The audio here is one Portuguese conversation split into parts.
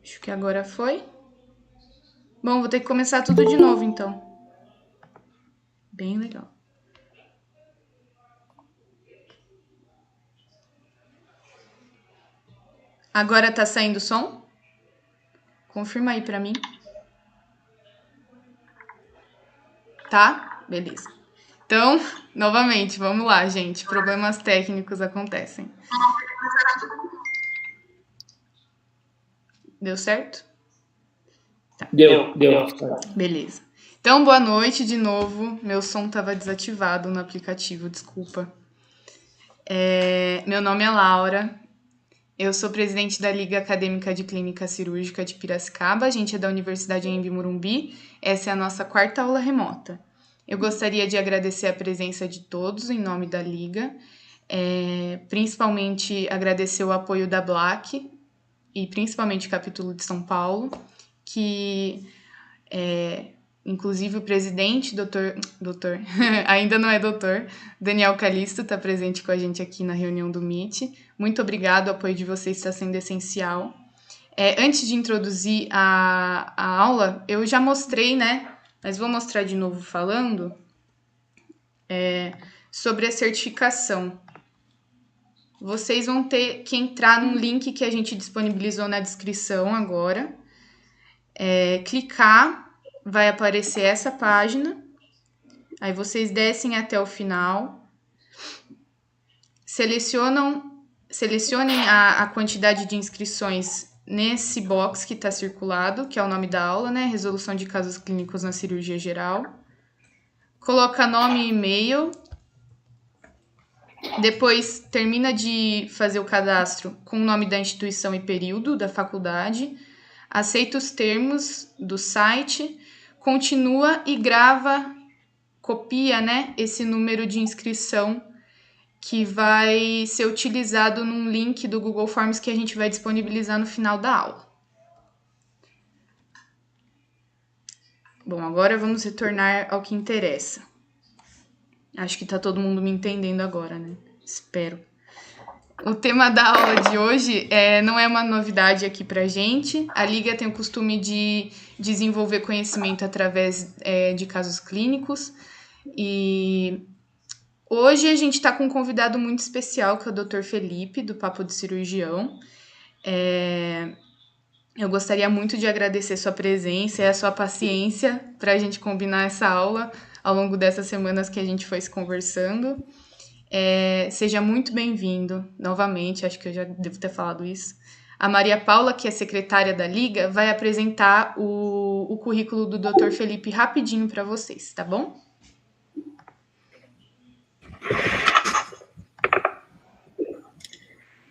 Acho que agora foi. Bom, vou ter que começar tudo de novo, então. Bem legal. Agora tá saindo som? Confirma aí pra mim. Tá? Beleza. Então, novamente, vamos lá, gente. Problemas técnicos acontecem. Deu certo? Tá. Deu. Beleza. Então, boa noite de novo. Meu som estava desativado no aplicativo, desculpa. Meu nome é Laura. Eu sou presidente da Liga Acadêmica de Clínica Cirúrgica de Piracicaba. A gente é da Universidade Anhembi Morumbi. Essa é a nossa 4ª aula remota. Eu gostaria de agradecer a presença de todos em nome da Liga. Principalmente agradecer o apoio da BLAC e principalmente o capítulo de São Paulo, que inclusive o presidente, doutor ainda não é doutor, Daniel Calisto, está presente com a gente aqui na reunião do Meet. Muito obrigado, o apoio de vocês está sendo essencial. Antes de introduzir a aula, eu já mostrei, né? Mas vou mostrar de novo falando sobre a certificação. Vocês vão ter que entrar num link que a gente disponibilizou na descrição agora. Clicar, vai aparecer essa página. Aí vocês descem até o final. Selecionem a quantidade de inscrições nesse box que está circulado, que é o nome da aula, né? Resolução de casos clínicos na cirurgia geral. Coloca nome e e-mail. Depois termina de fazer o cadastro com o nome da instituição e período da faculdade. Aceita os termos do site. Continua e copia, né, esse número de inscrição que vai ser utilizado num link do Google Forms que a gente vai disponibilizar no final da aula. Bom, agora vamos retornar ao que interessa. Acho que tá todo mundo me entendendo agora, né? Espero. O tema da aula de hoje não é uma novidade aqui pra gente. A Liga tem o costume de desenvolver conhecimento através de casos clínicos. E hoje a gente está com um convidado muito especial, que é o Dr. Felipe, do Papo de Cirurgião. Eu gostaria muito de agradecer sua presença e a sua paciência para a gente combinar essa aula ao longo dessas semanas que a gente foi se conversando. Seja muito bem-vindo novamente, acho que eu já devo ter falado isso. A Maria Paula, que é secretária da Liga, vai apresentar o currículo do Dr. Felipe rapidinho para vocês, tá bom?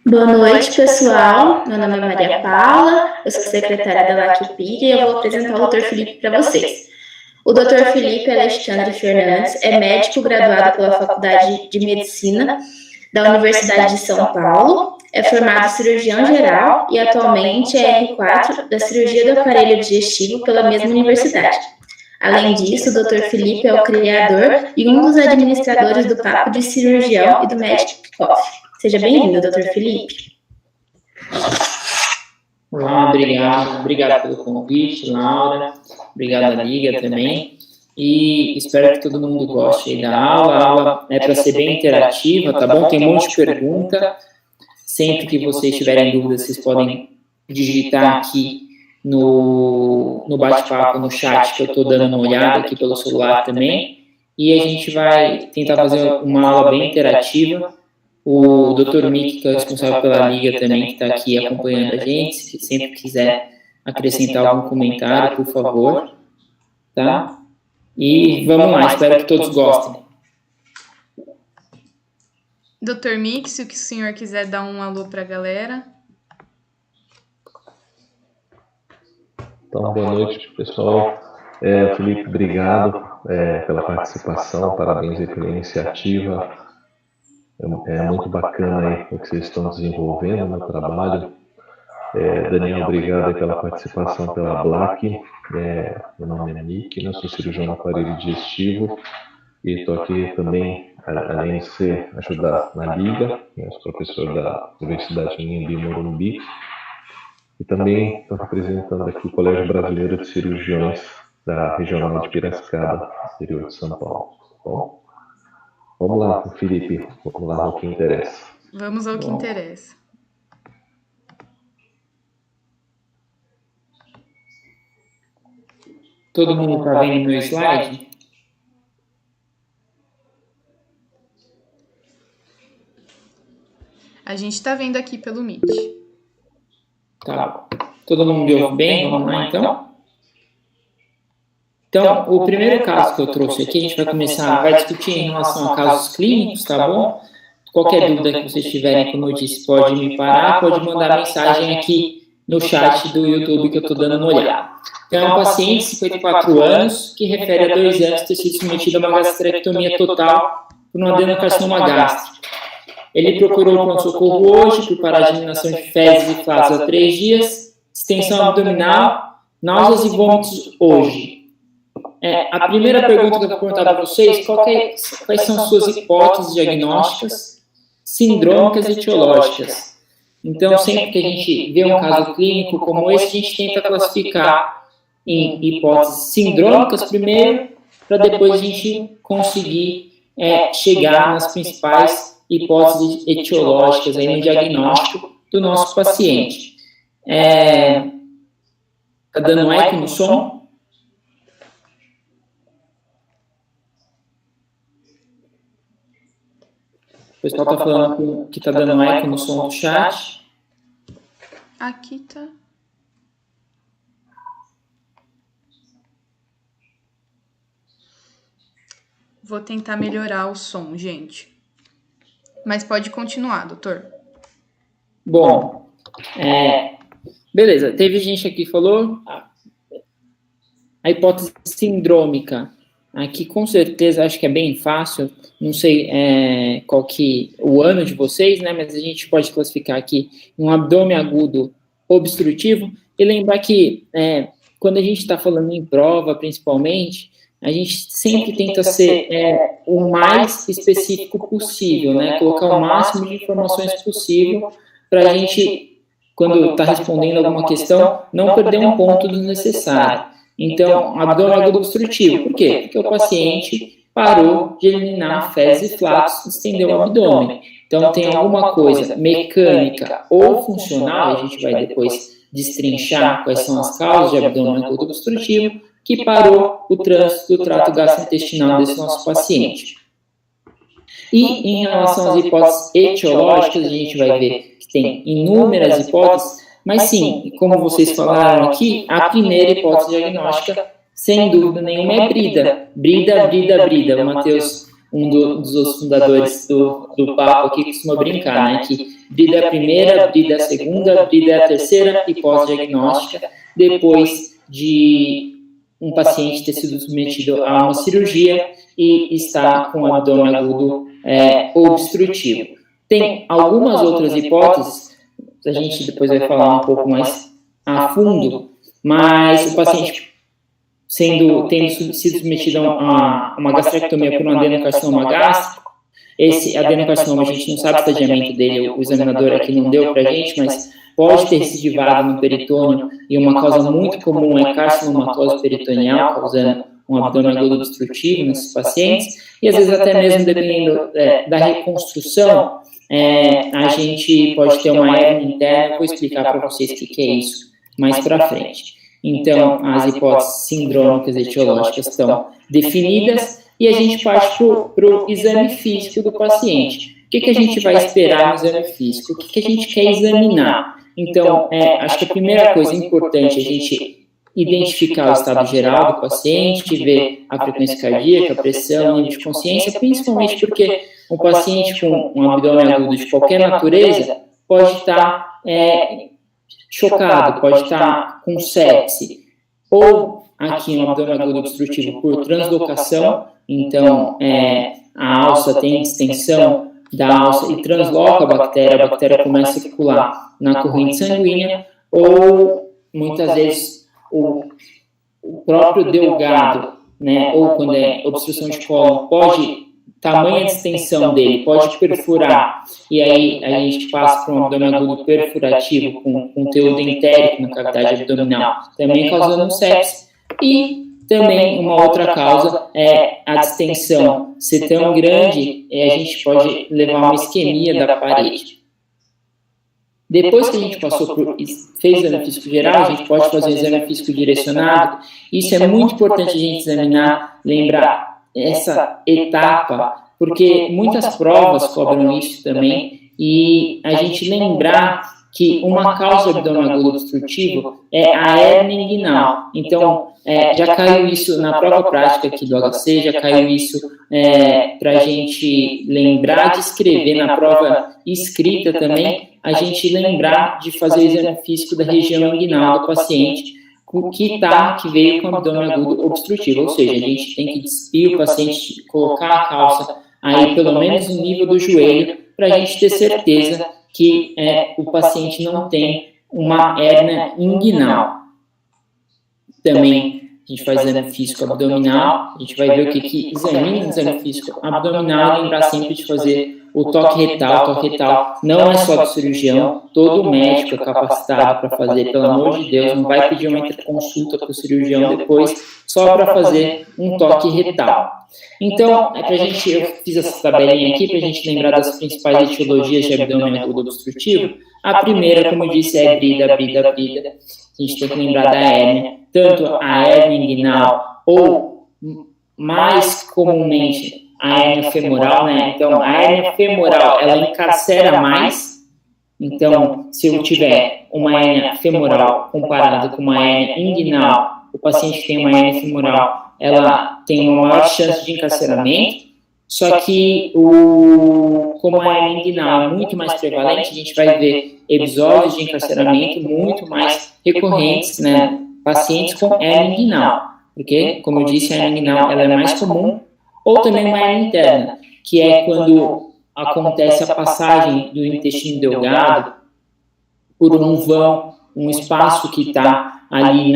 Boa noite, pessoal. Meu nome é Maria Paula, eu sou secretária da LACPIG e eu vou apresentar o Dr. Felipe para vocês. O Dr. Felipe Alexandre Fernandes é médico graduado pela Faculdade de Medicina da Universidade de São Paulo, é formado cirurgião geral e atualmente é R4 da cirurgia do aparelho digestivo pela mesma universidade. Além disso, o Dr. Felipe é o criador e um dos administradores do Papo de Cirurgião e do Medic Coffee. Seja bem-vindo, Dr. Felipe. Olá, obrigado pelo convite, Laura. Obrigado à Liga também. E espero que todo mundo goste da aula. A aula é para ser bem interativa, tá bom? Tem um monte de pergunta. Sempre que vocês tiverem dúvidas, vocês podem digitar aqui no bate-papo, no chat, que eu estou dando uma olhada aqui pelo celular também. E a gente vai tentar fazer uma aula bem interativa. O Dr. Mick, que é o responsável pela Liga também, que está aqui acompanhando a gente, se sempre quiser acrescentar algum comentário, por favor, tá? E vamos lá, espero que todos gostem. Dr. Mick, se o senhor quiser dar um alô para a galera. Então, boa noite, pessoal. Felipe, obrigado pela participação, parabéns aí pela iniciativa. É muito bacana aí o que vocês estão desenvolvendo no trabalho. Daniel, obrigado aí pela participação pela BLAC. Meu nome é Nick, eu sou cirurgião do aparelho digestivo e estou aqui também além de ajudar na Liga, eu sou professor da Universidade Anhembi Morumbi, e também estou representando aqui o Colégio Brasileiro de Cirurgiões da Regional de Piracicaba, interior de São Paulo. Bom, vamos lá, Felipe, vamos lá ao que interessa. Vamos ao que interessa. Todo mundo está vendo meu slide? A gente está vendo aqui pelo Meet. Tá. Todo mundo me ouve bem? Vamos lá, então? Então, o primeiro caso que eu trouxe aqui, a gente vai discutir em relação a casos clínicos, tá bom? Qualquer dúvida que vocês tiverem, como eu disse, pode me parar, pode mandar mensagem aqui no chat do YouTube que eu estou dando uma olhada. Então, é um paciente de 54 anos que refere a 2 anos ter sido submetido a uma gastrectomia total por um adenocarcinoma gástrico. Ele procurou o pronto-socorro hoje por parar de eliminação de fezes e flatos há 3 dias, extensão abdominal, náuseas e vômitos hoje. A primeira pergunta que eu vou perguntar para vocês, quais são suas hipóteses diagnósticas, sindrômicas e etiológicas? Então, sempre que a gente vê um caso clínico como esse, a gente tenta classificar em hipóteses sindrômicas primeiro, para depois a gente conseguir chegar nas principais hipóteses etiológicas aí no diagnóstico do nosso paciente. Tá dando eco no som? O pessoal está falando que está dando eco no som do chat. Aqui tá. Vou tentar melhorar o som, gente. Mas pode continuar, doutor. Bom, beleza. Teve gente aqui que falou a hipótese sindrômica. Aqui, com certeza, acho que é bem fácil. Não sei qual que o ano de vocês, né? Mas a gente pode classificar aqui um abdômen agudo obstrutivo. E lembrar que quando a gente está falando em prova, principalmente, a gente sempre tenta ser o mais específico possível, né? Colocar o máximo de informações possível para a gente, quando está respondendo alguma questão, não perder um ponto desnecessário. Então, abdômen agudo obstrutivo. Por quê? Porque o paciente parou de eliminar fezes e flatos e estendeu o abdômen. Então, tem alguma coisa mecânica ou funcional, a gente vai depois destrinchar quais são as causas de abdômen agudo obstrutivo, que parou o trânsito do trato gastrointestinal desse nosso paciente. E, em relação às hipóteses etiológicas, a gente vai ver que tem inúmeras hipóteses, mas sim, como vocês falaram aqui, a primeira hipótese diagnóstica, sem dúvida nenhuma, é brida. O Matheus, um dos fundadores do papo aqui, costuma brincar, né, que brida é a primeira, brida é a segunda, brida é a terceira hipótese diagnóstica, depois de um paciente ter sido submetido a uma cirurgia e está com o abdômen agudo obstrutivo. Tem algumas outras hipóteses, a gente depois vai falar um pouco mais a fundo, mas o paciente tendo sido submetido a uma gastrectomia por um adenocarcinoma gástrico, esse adenocarcinoma a gente não sabe o estadiamento dele, o examinador aqui não deu para a gente, mas pode ter recidivado no peritônio, e uma causa muito comum é carcinomatose peritoneal, causando um abdômen agudo obstrutivo nesses pacientes, e às vezes até mesmo dependendo da reconstrução, a gente pode ter uma hérnia interna. Vou explicar para vocês o que é isso mais para frente. Então, as hipóteses sindrômicas e etiológicas estão definidas e a gente parte para o exame físico do paciente. O que a gente vai esperar no exame físico? O que a gente quer examinar? Então, acho que a primeira coisa importante é a gente identificar o estado geral do paciente, ver a frequência cardíaca, a pressão, o nível de consciência, principalmente porque um paciente com um abdômen agudo de qualquer natureza pode estar chocado, pode estar com sepse, ou aqui um abdômen agudo obstrutivo por translocação, então a alça tem distensão da alça e transloca a bactéria começa a circular na corrente sanguínea, ou muitas vezes o próprio delgado, né, ou quando é obstrução de cólon, pode tamanha distensão dele, pode perfurar, e aí a gente passa para um abdômen agudo perfurativo com conteúdo entérico na cavidade abdominal, também causando sepse. E também uma outra causa é a distensão ser tão grande, a gente pode levar uma isquemia da parede. Depois que a gente fez o exame físico geral, a gente pode fazer o exame físico direcionado. Isso é muito importante a gente examinar, lembrar essa etapa, porque muitas provas cobram isso também, e a gente lembrar que uma causa do abdômen agudo obstrutivo é a hérnia inguinal. Então, já caiu isso na prova prática aqui do HC, já caiu isso para a gente lembrar de escrever na prova escrita também, a gente lembrar de fazer o exame físico da região inguinal do paciente, que veio com abdômen agudo obstrutivo, ou seja, a gente tem que despir o paciente, colocar a calça aí pelo menos no nível do joelho, para a gente ter certeza que o paciente não tem uma hérnia inguinal. Também a gente faz exame físico abdominal, a gente vai ver o que examina o exame físico abdominal e lembrar sempre de fazer o toque retal. O toque retal não é só do cirurgião, todo médico é capacitado para fazer, pelo amor de Deus, não vai pedir uma interconsulta para o cirurgião depois só para fazer um toque retal. Então, eu fiz essa tabelinha aqui para a gente lembrar das principais etiologias de abdômen agudo obstrutivo. A primeira, como eu disse, é brida. A gente tem que lembrar da hérnia, tanto a hérnia inguinal ou, mais comumente, a hérnia femoral, né? Então, a hérnia femoral, ela encarcera mais. Então, se eu tiver uma hérnia femoral comparada com uma hérnia inguinal, o paciente que tem uma hérnia femoral, ela tem uma maior chance de encarceramento, só que como a hérnia inguinal é muito mais prevalente, a gente vai ver episódios de encarceramento muito mais recorrentes, né? Pacientes com hérnia inguinal, porque, como eu disse, a hérnia inguinal ela é mais comum, ou também uma hérnia interna, que é quando acontece a passagem do intestino delgado por um vão, um espaço que está ali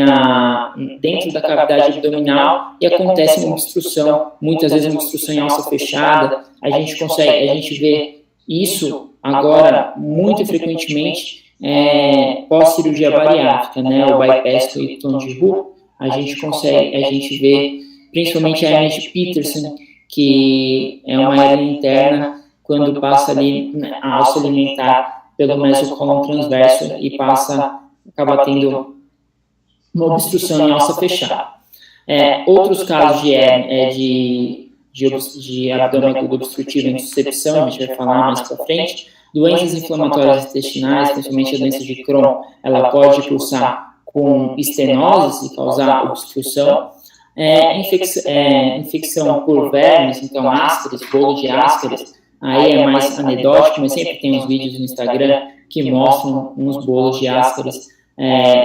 dentro da cavidade abdominal e acontece uma obstrução, muitas vezes uma obstrução em alça fechada. A gente vê isso agora muito frequentemente pós-cirurgia bariátrica, né, o bypass com Hilton de Roux, a gente vê principalmente a hérnia de Peterson, que é uma hérnia interna quando passa ali a alça alimentar pelo mesocólon transverso e acaba tendo uma obstrução em alça fechada. Outros casos de abdômen agudo obstrutivo em suscepção, a gente vai falar mais para frente. Doenças inflamatórias intestinais, principalmente a doença de Crohn, ela pode cursar com estenose e causar obstrução. Infecção por vermes, então ascaris, bolo de ascaris, aí é mais anedótico, mas sempre tem uns vídeos no Instagram que mostram uns bolos de ascaris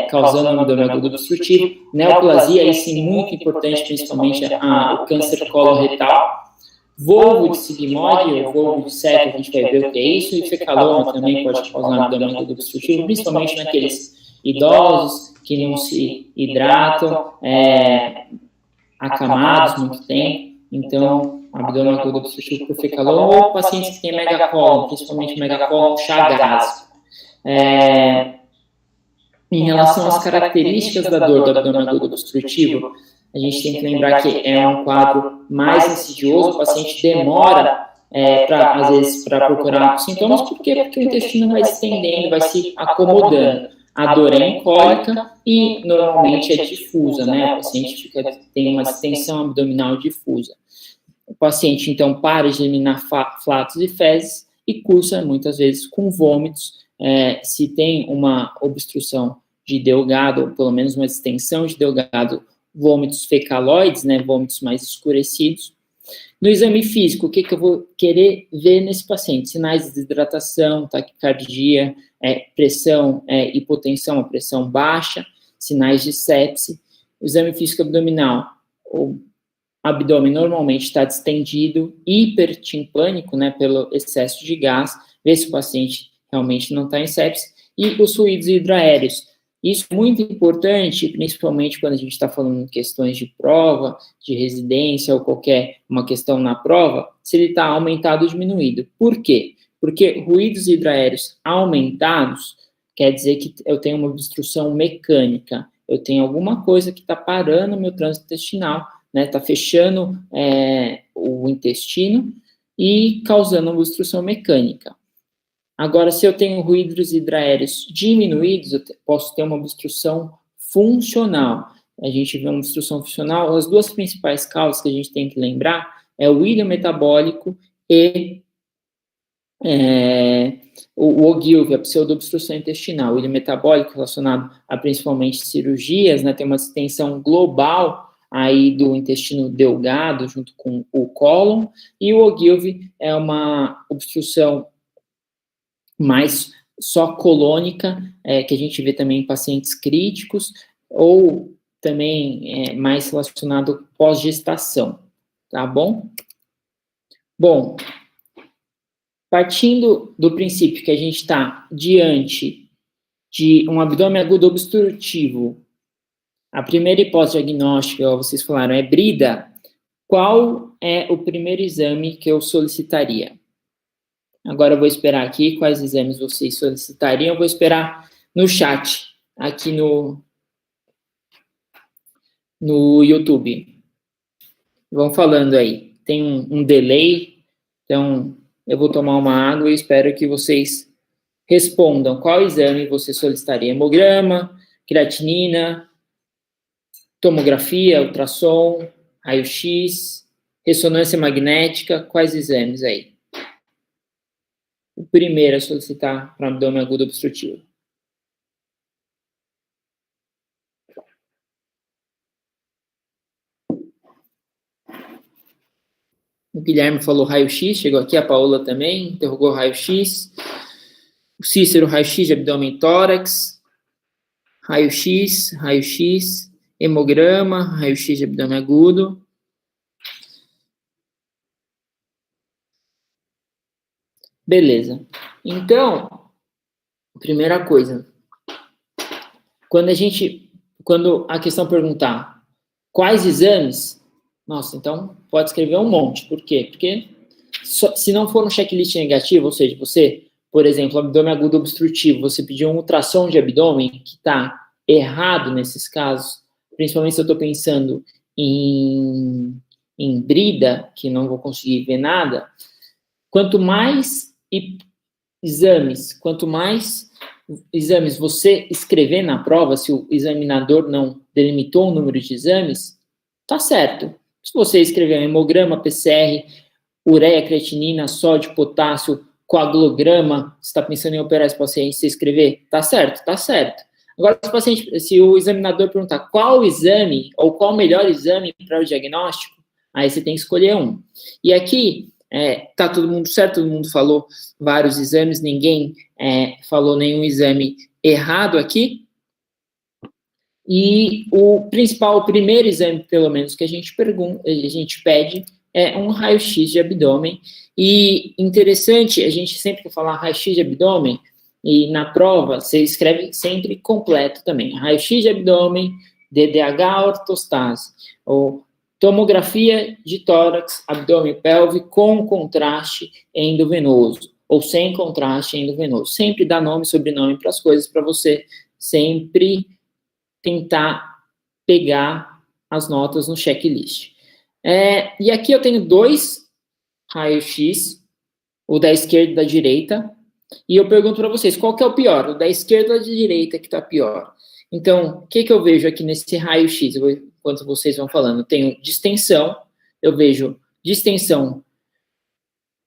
causando um abdômen agudo obstrutivo. Neoplasia, aí sim, muito importante, principalmente o câncer coloretal. Volvo de sigmoide ou volvo de seco, a gente vai ver o que é isso, e fecaloma também pode causar um abdômen agudo obstrutivo, principalmente naqueles idosos que não se hidratam, acamados muito tempo, então abdômen agudo obstrutivo por fecaloma, ou pacientes que têm megacólon, principalmente megacólon chagásico. Em relação às características da dor do abdômen agudo obstrutivo, a gente tem que lembrar que é um quadro mais insidioso, o paciente demora, às vezes, para procurar sintomas, porque o intestino vai se estendendo, vai se acomodando. A dor é incólica e normalmente é difusa, né? O paciente tem uma distensão abdominal difusa. O paciente, então, para de eliminar flatos e fezes e cursa, muitas vezes, com vômitos. Se tem uma obstrução de delgado, ou pelo menos uma distensão de delgado, vômitos fecaloides, né, vômitos mais escurecidos. No exame físico, o que eu vou querer ver nesse paciente? Sinais de desidratação, taquicardia, pressão, hipotensão, a pressão baixa, sinais de sepse. O exame físico abdominal, o abdômen normalmente está distendido, hipertimpânico, né, pelo excesso de gás, ver se o paciente realmente não está em sepse, e os fluidos hidroaéreos. Isso é muito importante, principalmente quando a gente está falando em questões de prova, de residência ou qualquer uma questão na prova, se ele está aumentado ou diminuído. Por quê? Porque ruídos hidroaéreos aumentados quer dizer que eu tenho uma obstrução mecânica, eu tenho alguma coisa que está parando o meu trânsito intestinal, né? Está fechando o intestino e causando uma obstrução mecânica. Agora, se eu tenho ruídos hidroaéreos diminuídos, eu posso ter uma obstrução funcional. A gente vê uma obstrução funcional, as duas principais causas que a gente tem que lembrar é o ilho metabólico e o Ogilvy, a pseudoobstrução intestinal. O ilho metabólico relacionado a principalmente cirurgias, né, tem uma extensão global aí do intestino delgado junto com o cólon, e o Ogilvy é uma obstrução mais só colônica, que a gente vê também em pacientes críticos, ou também mais relacionado pós-gestação, tá bom? Bom, partindo do princípio que a gente está diante de um abdômen agudo obstrutivo, a primeira hipótese diagnóstica, vocês falaram, é brida, qual é o primeiro exame que eu solicitaria? Agora eu vou esperar aqui quais exames vocês solicitariam, eu vou esperar no chat, aqui no YouTube. Vão falando aí, tem um delay, então eu vou tomar uma água e espero que vocês respondam qual exame você solicitaria. Hemograma, creatinina, tomografia, ultrassom, raio-x, ressonância magnética, quais exames aí? O primeiro a solicitar para abdômen agudo obstrutivo. O Guilherme falou raio-x, chegou aqui, a Paola também, interrogou raio-x. O Cícero, raio-x de abdômen e tórax. Raio-x, hemograma, raio-x de abdômen agudo. Beleza. Então, primeira coisa, quando a questão perguntar quais exames, nossa, então pode escrever um monte. Por quê? Porque se não for um checklist negativo, ou seja, você, por exemplo, abdômen agudo obstrutivo, você pediu um ultrassom de abdômen que está errado nesses casos, principalmente se eu estou pensando em brida, que não vou conseguir ver nada, quanto mais exames você escrever na prova, se o examinador não delimitou o número de exames, tá certo. Se você escrever um hemograma, PCR, ureia, creatinina, sódio, potássio, coagulograma, você está pensando em operar esse paciente, você escrever, tá certo, tá certo. Agora, se o examinador perguntar qual exame, ou qual o melhor exame para o diagnóstico, aí você tem que escolher um. E aqui, tá todo mundo certo, todo mundo falou vários exames, ninguém falou nenhum exame errado aqui. E o primeiro exame, pelo menos, que a gente pede é um raio-x de abdômen. E interessante, a gente sempre quer falar raio-x de abdômen, e na prova você escreve sempre completo também. Raio-x de abdômen, DDH ortostase, ou tomografia de tórax, abdômen pélvico com contraste endovenoso, ou sem contraste endovenoso. Sempre dá nome e sobrenome para as coisas, para você sempre tentar pegar as notas no checklist. E aqui eu tenho 2 raio-x, o da esquerda e da direita, e eu pergunto para vocês, qual que é o pior? O da esquerda ou da direita que está pior? Então, o que eu vejo aqui nesse raio-x? Enquanto vocês vão falando, eu tenho distensão, eu vejo distensão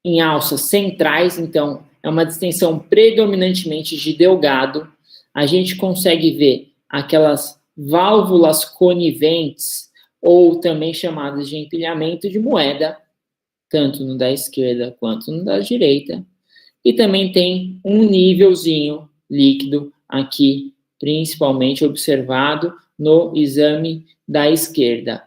em alças centrais, então é uma distensão predominantemente de delgado. A gente consegue ver aquelas válvulas coniventes, ou também chamadas de empilhamento de moeda, tanto no da esquerda quanto no da direita. E também tem um nívelzinho líquido aqui, principalmente observado no exame da esquerda.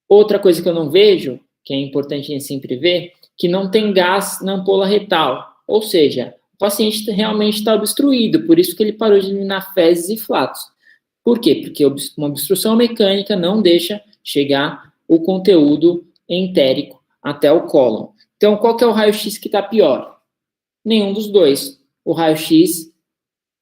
Outra coisa que eu não vejo, que é importante a gente sempre ver, que não tem gás na ampola retal, ou seja, o paciente realmente está obstruído, por isso que ele parou de eliminar fezes e flatos. Por quê? Porque uma obstrução mecânica não deixa chegar o conteúdo entérico até o cólon. Então, qual que é o raio-x que está pior? Nenhum dos dois. O raio-x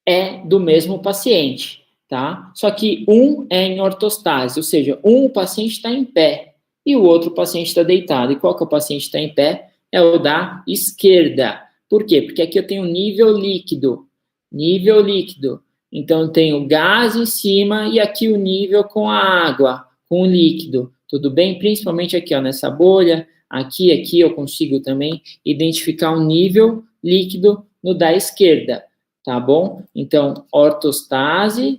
é do mesmo paciente, tá? Só que um é em ortostase, ou seja, o paciente está em pé e o outro paciente está deitado. E qual que é o paciente que está em pé? É o da esquerda. Por quê? Porque aqui eu tenho nível líquido. Nível líquido. Então, eu tenho gás em cima e aqui o nível com a água, com o líquido. Tudo bem? Principalmente aqui, ó, nessa bolha. Aqui eu consigo também identificar um nível líquido no da esquerda. Tá bom? Então, ortostase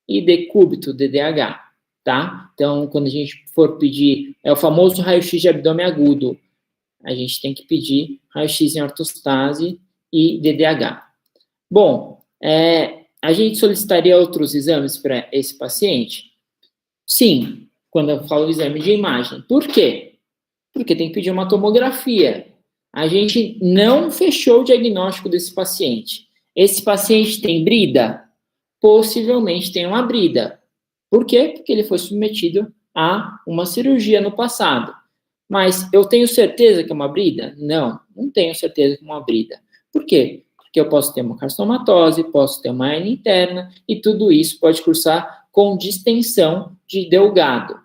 e decúbito, DDH, tá? Então, quando a gente for pedir, é o famoso raio-x de abdômen agudo, a gente tem que pedir raio-x em ortostase e DDH. Bom, a gente solicitaria outros exames para esse paciente? Sim, quando eu falo exame de imagem. Por quê? Porque tem que pedir uma tomografia. A gente não fechou o diagnóstico desse paciente. Esse paciente tem brida? Possivelmente tem uma brida. Por quê? Porque ele foi submetido a uma cirurgia no passado. Mas eu tenho certeza que é uma brida? Não, não tenho certeza que é uma brida. Por quê? Porque eu posso ter uma carcinomatose, posso ter uma hernia interna, e tudo isso pode cursar com distensão de delgado.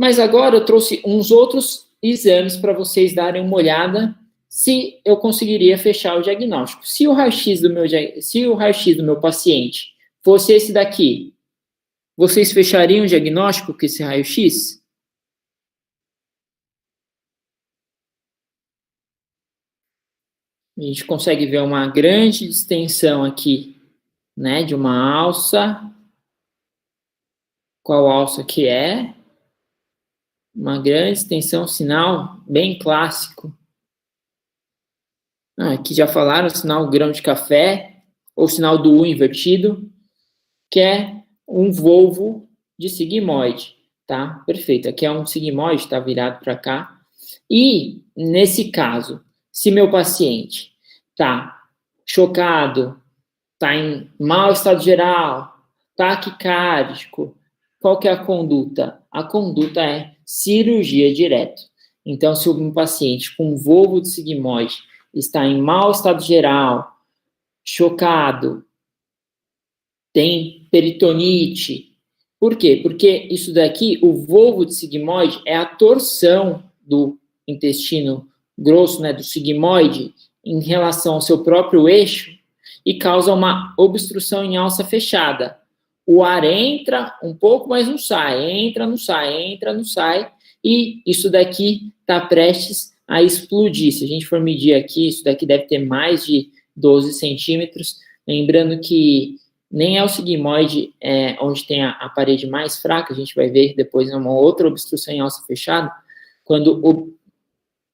Mas agora eu trouxe uns outros exames para vocês darem uma olhada se eu conseguiria fechar o diagnóstico. Se o raio-x do meu paciente fosse esse daqui, vocês fechariam o diagnóstico com esse raio-x? A gente consegue ver uma grande distensão aqui, né, de uma alça. Qual alça que é? Uma grande extensão, sinal bem clássico. Aqui já falaram, sinal grão de café, ou sinal do U invertido, que é um volvo de sigmoide, tá? Perfeito, aqui é um sigmoide, está virado para cá. E, nesse caso, se meu paciente está chocado, está em mau estado geral, taquicárdico, qual que é a conduta? A conduta é cirurgia direto. Então, se um paciente com volvo de sigmoide está em mau estado geral, chocado, tem peritonite. Por quê? Porque isso daqui, o volvo de sigmoide, é a torção do intestino grosso, né, do sigmoide, em relação ao seu próprio eixo e causa uma obstrução em alça fechada. O ar entra um pouco, mas não sai, entra, não sai, e isso daqui está prestes a explodir. Se a gente for medir aqui, isso daqui deve ter mais de 12 centímetros, lembrando que nem é o sigmoide onde tem a parede mais fraca, a gente vai ver depois uma outra obstrução em alça fechada. Quando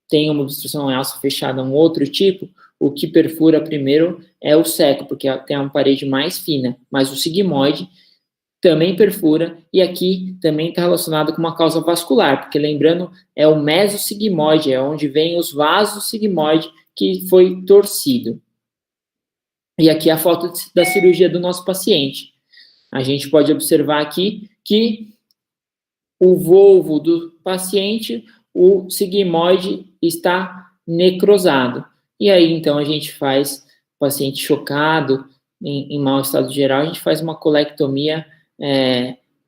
tem uma obstrução em alça fechada, um outro tipo, o que perfura primeiro é o seco, porque tem uma parede mais fina, mas o sigmoide também perfura, e aqui também está relacionado com uma causa vascular, porque lembrando, é o mesosigmoide, é onde vem os vasos sigmoide que foi torcido. E aqui a foto da cirurgia do nosso paciente. A gente pode observar aqui que o volvo do paciente, o sigmoide está necrosado. E aí, então, a gente faz o paciente chocado, em mau estado geral, a gente faz uma colectomia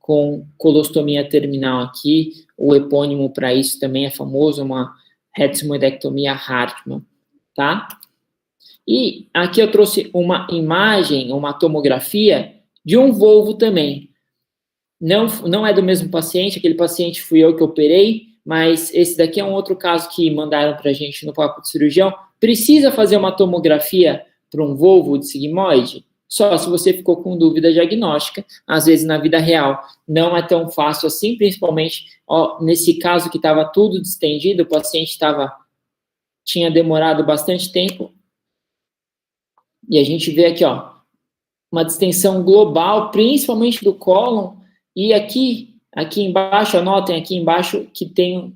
com colostomia terminal aqui. O epônimo para isso também é famoso, uma retismoidectomia Hartmann, tá? E aqui eu trouxe uma imagem, uma tomografia de um volvo também. Não é do mesmo paciente, aquele paciente fui eu que operei, mas esse daqui é um outro caso que mandaram para a gente no papo de cirurgião. Precisa fazer uma tomografia para um volvo de sigmoide? Só se você ficou com dúvida diagnóstica. Às vezes, na vida real, não é tão fácil assim, principalmente nesse caso que estava tudo distendido, o paciente tinha demorado bastante tempo. E a gente vê aqui, uma distensão global, principalmente do cólon, e aqui embaixo, anotem aqui embaixo que tem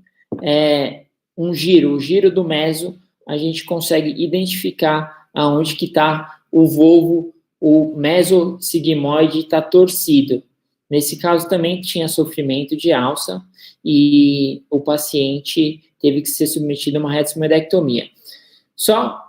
um giro, o giro do meso, a gente consegue identificar aonde que está o volvo, o mesosigmoide está torcido, Nesse caso também tinha sofrimento de alça e o paciente teve que ser submetido a uma retroesmoidectomia. Só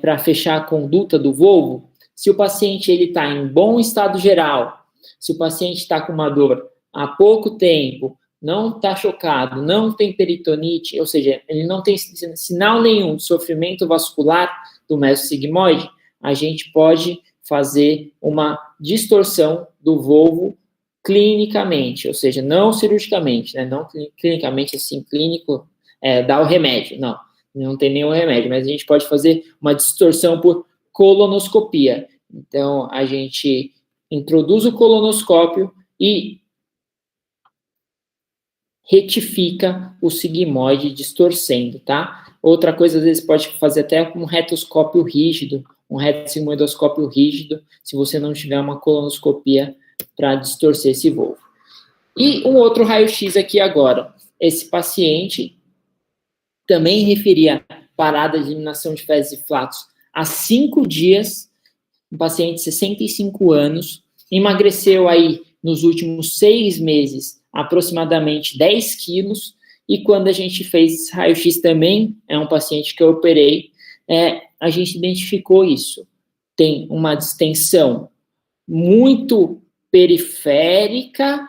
para fechar a conduta do Volvo, se o paciente está em bom estado geral, se o paciente está com uma dor há pouco tempo, não está chocado, não tem peritonite, ou seja, ele não tem sinal nenhum de sofrimento vascular do mesosigmoide, a gente pode fazer uma distorção do Volvo clinicamente, ou seja, não cirurgicamente, né? Não clinicamente, assim, clínico, dar o remédio, não tem nenhum remédio, mas a gente pode fazer uma distorção por colonoscopia. Então, a gente introduz o colonoscópio e retifica o sigmoide distorcendo, tá? Outra coisa, às vezes, pode fazer até um retoscópio rígido, um retosigmoidoscópio rígido, se você não tiver uma colonoscopia para distorcer esse Volvo. E um outro raio-x aqui agora. Esse paciente também referia parada de eliminação de fezes e flatos há 5 dias, um paciente de 65 anos, emagreceu aí nos últimos 6 meses aproximadamente 10 quilos, e quando a gente fez esse raio-x também, é um paciente que eu operei, a gente identificou isso. Tem uma distensão muito periférica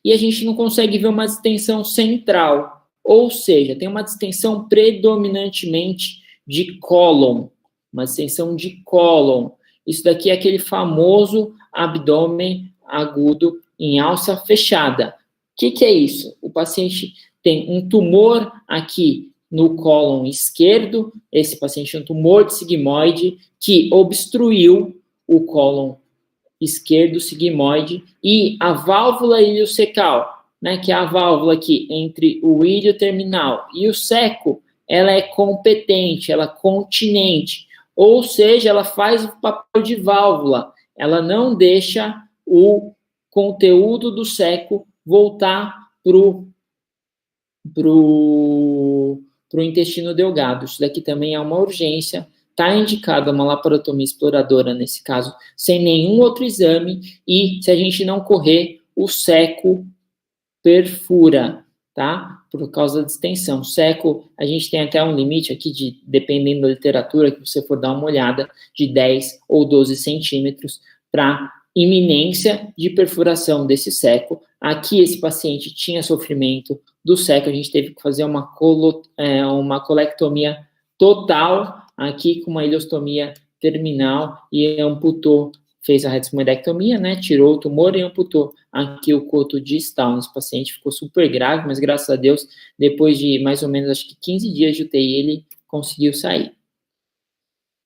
e a gente não consegue ver uma distensão central, ou seja, tem uma distensão predominantemente de cólon, uma distensão de cólon. Isso daqui é aquele famoso abdômen agudo em alça fechada. O que é isso? O paciente tem um tumor aqui no cólon esquerdo, esse paciente tem um tumor de sigmoide que obstruiu o cólon esquerdo sigmoide e a válvula iliocecal, né, que é a válvula aqui entre o ilho terminal e o seco, ela é competente, ela é continente, ou seja, ela faz o papel de válvula, ela não deixa o conteúdo do seco voltar pro intestino delgado. Isso daqui também é uma urgência. Está indicada uma laparotomia exploradora nesse caso, sem nenhum outro exame, e se a gente não correr, o seco perfura, tá? Por causa da distensão. Seco, a gente tem até um limite aqui, dependendo da literatura, que você for dar uma olhada, de 10 ou 12 centímetros para iminência de perfuração desse seco. Aqui esse paciente tinha sofrimento do seco, a gente teve que fazer uma colectomia total, aqui com uma ileostomia terminal, e amputou, fez a retroesmoidectomia, né, tirou o tumor e amputou aqui o coto distal. Esse paciente ficou super grave, mas graças a Deus, depois de mais ou menos, acho que 15 dias de UTI, ele conseguiu sair.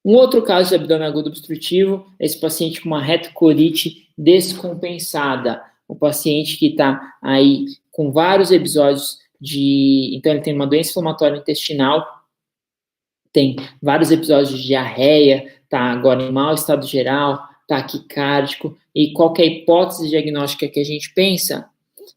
Um outro caso de abdômen agudo obstrutivo, esse paciente com uma retocolite descompensada, o paciente que está aí com vários episódios então ele tem uma doença inflamatória intestinal, tem vários episódios de diarreia, está agora em mau estado geral, taquicárdico, e qualquer hipótese diagnóstica que a gente pensa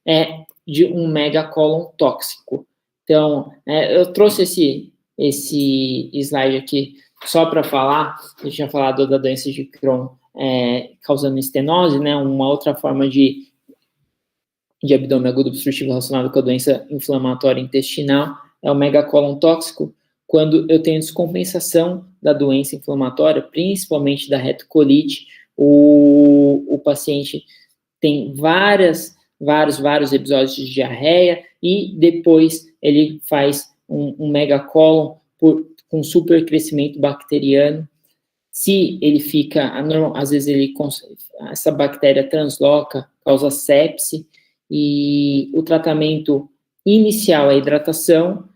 é de um megacolon tóxico. Então, eu trouxe esse slide aqui só para falar, eu tinha falado da doença de Crohn causando estenose, né, uma outra forma de abdômen agudo obstrutivo relacionado com a doença inflamatória intestinal é o megacolon tóxico, quando eu tenho descompensação da doença inflamatória, principalmente da retocolite, o paciente tem vários episódios de diarreia e depois ele faz um megacolon com supercrescimento bacteriano. Se ele fica, às vezes essa bactéria transloca, causa sepse, e o tratamento inicial é hidratação,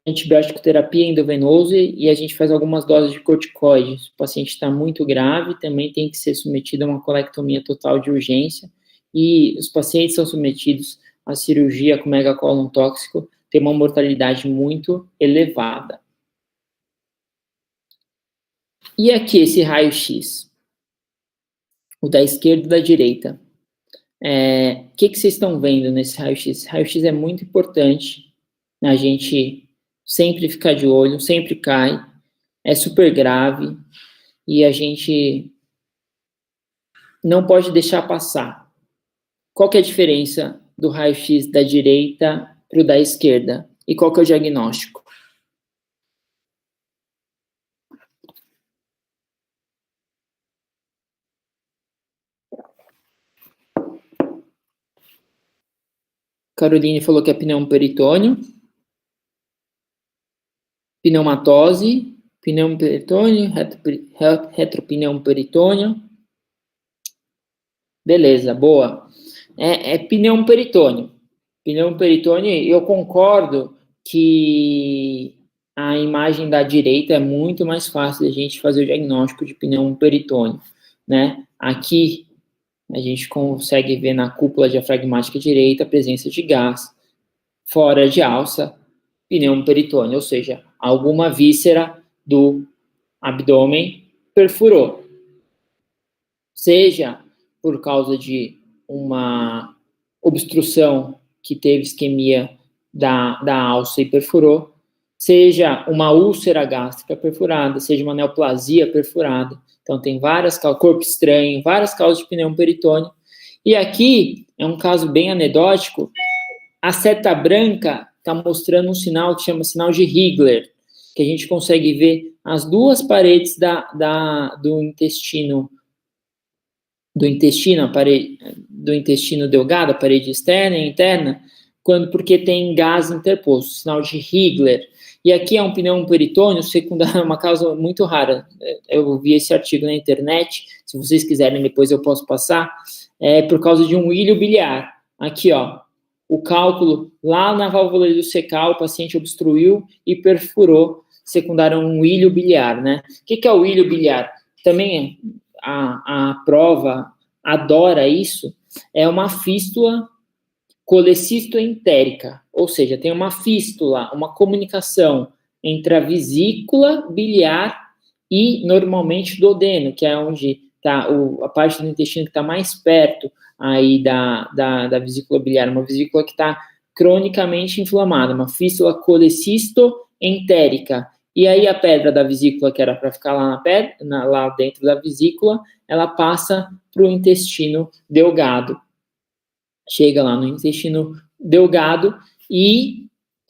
antibiótico terapia endovenosa, e a gente faz algumas doses de corticoide. Se o paciente está muito grave, também tem que ser submetido a uma colectomia total de urgência, e os pacientes são submetidos à cirurgia com megacolon tóxico, tem uma mortalidade muito elevada. E aqui esse raio-x, o da esquerda e da direita. O que vocês estão vendo nesse raio-x? Esse raio-x é muito importante, a gente sempre ficar de olho, sempre cai, é super grave, e a gente não pode deixar passar. Qual que é a diferença do raio-x da direita para o da esquerda? E qual que é o diagnóstico? Caroline falou que é pneumoperitônio, pneumatose, pneumoperitônio, retropneumoperitônio. Beleza, boa. É pneumoperitônio. Pneumoperitônio, eu concordo que a imagem da direita é muito mais fácil da gente fazer o diagnóstico de pneumoperitônio, né? Aqui a gente consegue ver na cúpula diafragmática direita a presença de gás, fora de alça, pneumoperitônio, ou seja, alguma víscera do abdômen perfurou. Seja por causa de uma obstrução que teve isquemia da alça e perfurou, seja uma úlcera gástrica perfurada, seja uma neoplasia perfurada. Então, tem várias causas, corpo estranho, várias causas de pneumoperitônio. E aqui é um caso bem anedótico. A seta branca está mostrando um sinal que chama sinal de Higler, que a gente consegue ver as duas paredes do intestino delgado, a parede externa e interna, porque tem gás interposto, sinal de Higler. E aqui é um pneumoperitônio secundário, uma causa muito rara. Eu vi esse artigo na internet, se vocês quiserem depois eu posso passar, por causa de um ilho biliar. Aqui, ó, o cálculo lá na válvula ileocecal, o paciente obstruiu e perfurou, secundário a um ilho biliar, né? O que é o ilho biliar? Também a prova adora isso, é uma fístula colecistoentérica, ou seja, tem uma fístula, uma comunicação entre a vesícula biliar e, normalmente, duodeno, que é onde está a parte do intestino que está mais perto aí da vesícula biliar, uma vesícula que está cronicamente inflamada, uma fístula colecistoentérica. E aí a pedra da vesícula, que era para ficar lá dentro da vesícula, ela passa para o intestino delgado. Chega lá no intestino delgado e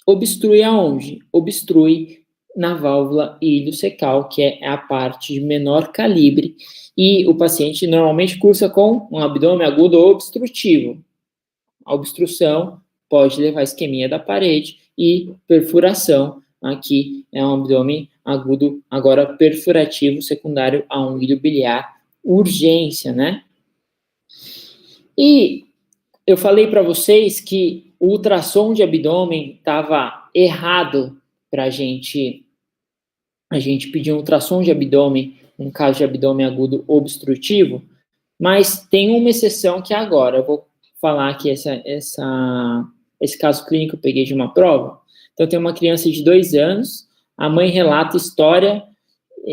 obstrui aonde? Obstrui na válvula ileocecal, que é a parte de menor calibre, e o paciente normalmente cursa com um abdômen agudo obstrutivo. A obstrução pode levar a isquemia da parede e perfuração. Aqui é um abdômen agudo, agora perfurativo, secundário a um ilho biliar, urgência, né? E eu falei para vocês que o ultrassom de abdômen estava errado para a gente pedir um ultrassom de abdômen, um caso de abdômen agudo obstrutivo, mas tem uma exceção que é agora. Eu vou falar aqui esse caso clínico que eu peguei de uma prova. Então, tem uma criança de 2 anos, a mãe relata história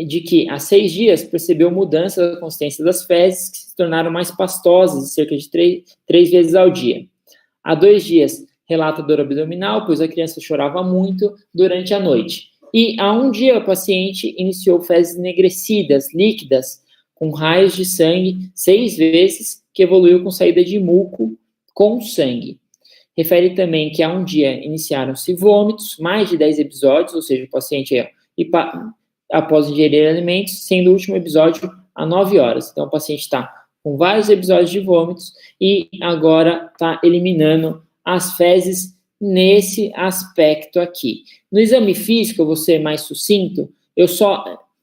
de que, há 6 dias, percebeu mudança da consistência das fezes, que se tornaram mais pastosas, cerca de 3 vezes ao dia. Há 2 dias, relata dor abdominal, pois a criança chorava muito durante a noite. E há 1 dia, o paciente iniciou fezes enegrecidas, líquidas, com raios de sangue 6 vezes, que evoluiu com saída de muco com sangue. Refere também que há 1 dia iniciaram-se vômitos, mais de 10 episódios, ou seja, o paciente após ingerir alimentos, sendo o último episódio há 9 horas. Então, o paciente está com vários episódios de vômitos e agora está eliminando as fezes nesse aspecto aqui. No exame físico, eu vou ser mais sucinto,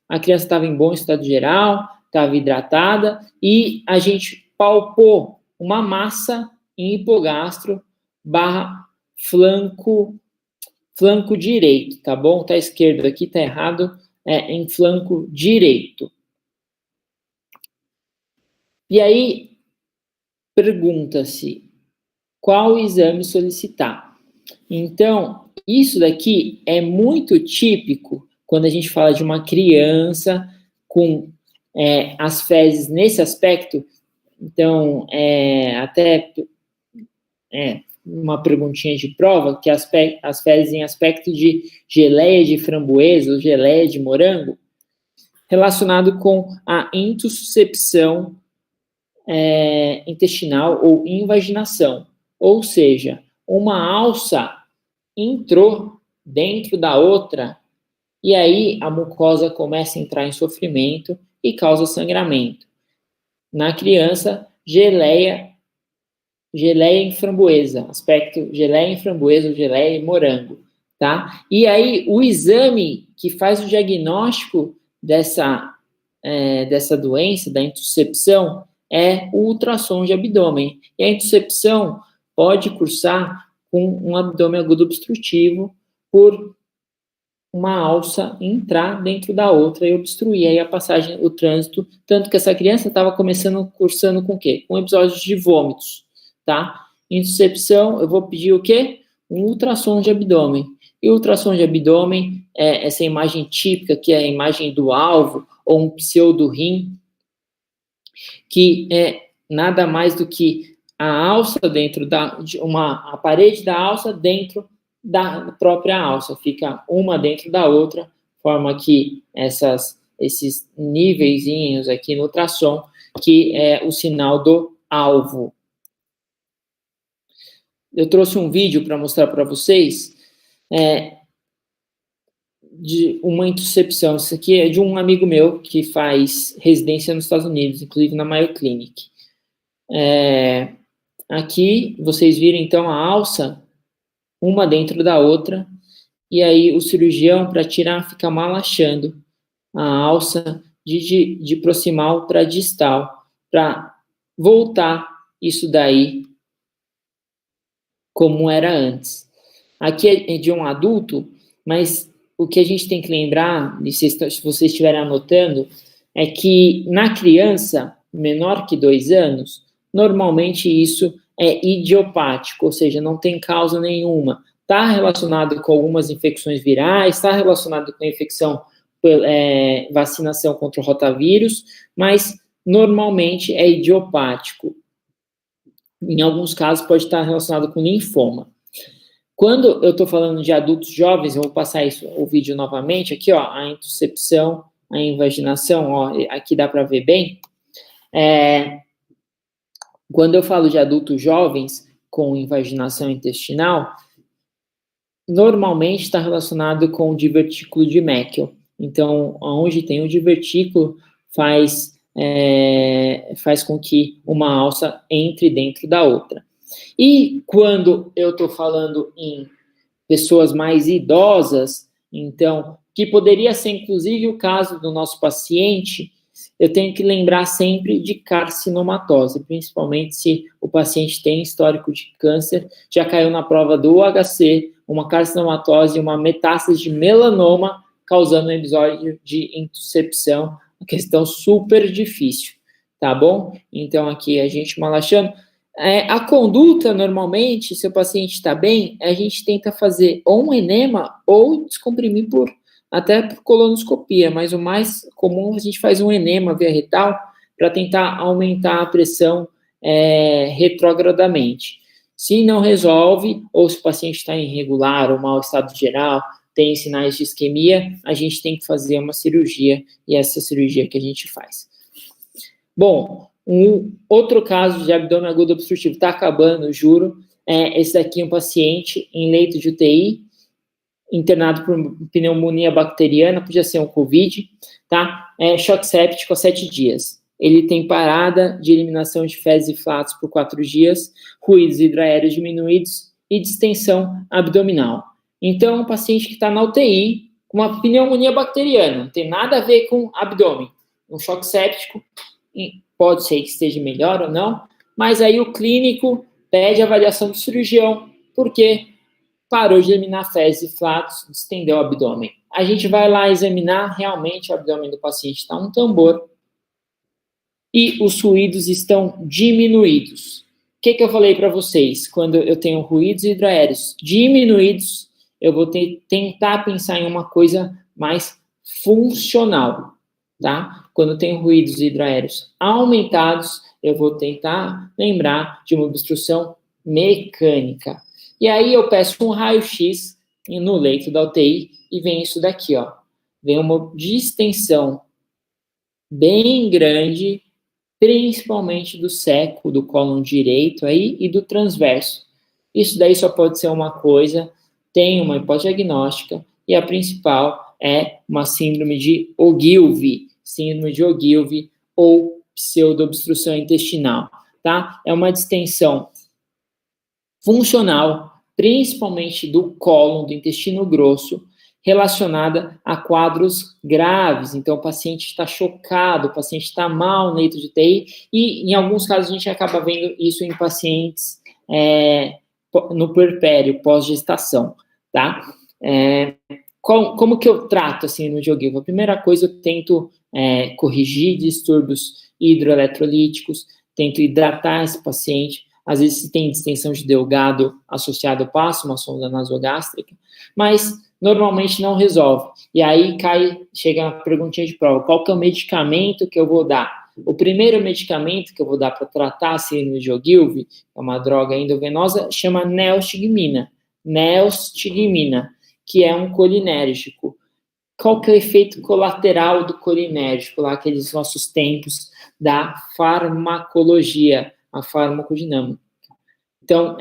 a criança estava em bom estado geral, estava hidratada e a gente palpou uma massa em hipogastro / flanco direito, tá bom? Tá esquerdo aqui, tá errado, em flanco direito. E aí, pergunta-se, qual exame solicitar? Então, isso daqui é muito típico quando a gente fala de uma criança com as fezes nesse aspecto. Então, uma perguntinha de prova, que as fezes em aspecto de geleia de framboesa ou geleia de morango, relacionado com a intussuscepção intestinal ou invaginação. Ou seja, uma alça entrou dentro da outra e aí a mucosa começa a entrar em sofrimento e causa sangramento. Na criança, geleia em framboesa, aspecto geleia em framboesa ou geleia em morango, tá? E aí o exame que faz o diagnóstico dessa doença, da intussuscepção, é o ultrassom de abdômen. E a intussuscepção pode cursar com um abdômen agudo obstrutivo por uma alça entrar dentro da outra e obstruir aí a passagem, o trânsito, tanto que essa criança estava cursando com o quê? Com episódios de vômitos, tá? Intussuscepção, eu vou pedir o quê? Um ultrassom de abdômen. E o ultrassom de abdômen é essa imagem típica, que é a imagem do alvo, ou um pseudo-rim, que é nada mais do que a alça dentro a parede da alça dentro da própria alça, fica uma dentro da outra, forma que esses níveis aqui no ultrassom, que é o sinal do alvo. Eu trouxe um vídeo para mostrar para vocês de uma intussuscepção. Isso aqui é de um amigo meu que faz residência nos Estados Unidos, inclusive na Mayo Clinic. Aqui vocês viram então a alça, uma dentro da outra, e aí o cirurgião, para tirar, fica malachando a alça de proximal para distal, para voltar isso daí como era antes. Aqui é de um adulto, mas o que a gente tem que lembrar, se vocês estiverem anotando, é que na criança menor que 2 anos, normalmente isso é idiopático, ou seja, não tem causa nenhuma. Está relacionado com algumas infecções virais, está relacionado com a infecção, vacinação contra o rotavírus, mas normalmente é idiopático. Em alguns casos pode estar relacionado com linfoma. Quando eu estou falando de adultos jovens, eu vou passar o vídeo novamente, aqui ó, a intussuscepção, a invaginação, ó, aqui dá para ver bem. Quando eu falo de adultos jovens com invaginação intestinal, normalmente está relacionado com o divertículo de Meckel. Então, onde tem o divertículo, faz com que uma alça entre dentro da outra. E quando eu estou falando em pessoas mais idosas, então, que poderia ser inclusive o caso do nosso paciente, eu tenho que lembrar sempre de carcinomatose, principalmente se o paciente tem histórico de câncer, já caiu na prova do UHC, uma carcinomatose e uma metástase de melanoma, causando um episódio de intussuscepção, uma questão super difícil, tá bom? Então, aqui a gente malachando. A conduta, normalmente, se o paciente está bem, a gente tenta fazer ou um enema ou descomprimir até por colonoscopia, mas o mais comum a gente faz um enema via retal para tentar aumentar a pressão retrogradamente. Se não resolve, ou se o paciente está irregular ou mau estado geral, tem sinais de isquemia, a gente tem que fazer uma cirurgia, e essa cirurgia que a gente faz. Bom, um outro caso de abdômen agudo obstrutivo, está acabando, juro, esse daqui é um paciente em leito de UTI, internado por pneumonia bacteriana, podia ser um COVID, tá? Choque séptico a 7 dias. Ele tem parada de eliminação de fezes e flatos por 4 dias, ruídos hidroaéreos diminuídos e distensão abdominal. Então, um paciente que está na UTI com uma pneumonia bacteriana, não tem nada a ver com abdômen. Um choque séptico, pode ser que esteja melhor ou não, mas aí o clínico pede avaliação do cirurgião, porque parou de eliminar fezes e flatos, distendeu o abdômen. A gente vai lá examinar, realmente o abdômen do paciente está um tambor e os ruídos estão diminuídos. O que eu falei para vocês? Quando eu tenho ruídos hidroaéreos diminuídos, eu vou tentar pensar em uma coisa mais funcional, tá? Quando eu tenho ruídos hidroaéreos aumentados, eu vou tentar lembrar de uma obstrução mecânica. E aí eu peço um raio-x no leito da UTI e vem isso daqui, ó. Vem uma distensão bem grande principalmente do seco, do cólon direito aí e do transverso. Isso daí só pode ser uma coisa, tem uma hipótese diagnóstica, e a principal é uma síndrome de Ogilvy ou pseudoobstrução intestinal, tá? É uma distensão funcional, principalmente do cólon, do intestino grosso, relacionada a quadros graves. Então, o paciente está chocado, o paciente está mal no leito de UTI, e em alguns casos a gente acaba vendo isso em pacientes no puerpério, pós-gestação, tá? Como que eu trato a síndrome de Ogilvy? A primeira coisa, eu tento corrigir distúrbios hidroeletrolíticos, tento hidratar esse paciente. Às vezes, se tem distensão de delgado associado, eu passo uma sonda nasogástrica, mas normalmente não resolve. E aí chega a perguntinha de prova: qual que é o medicamento que eu vou dar? O primeiro medicamento que eu vou dar para tratar a síndrome de Ogilvy, é uma droga endovenosa, chama neostigmina, que é um colinérgico. Qual que é o efeito colateral do colinérgico, lá aqueles nossos tempos da farmacologia, a farmacodinâmica? Então,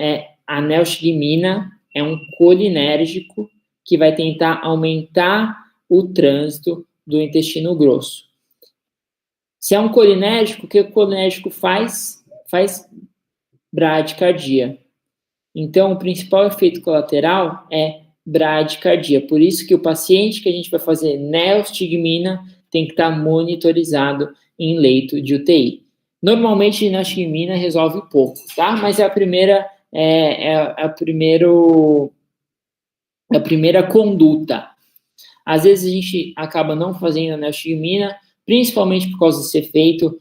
a neostigmina é um colinérgico que vai tentar aumentar o trânsito do intestino grosso. Se é um colinérgico, o que o colinérgico faz? Faz bradicardia. Então, o principal efeito colateral é bradicardia. Por isso que o paciente que a gente vai fazer neostigmina tem que estar monitorizado em leito de UTI. Normalmente, neostigmina resolve pouco, tá? Mas é a primeira conduta. Às vezes a gente acaba não fazendo a neostigmina, principalmente por causa desse efeito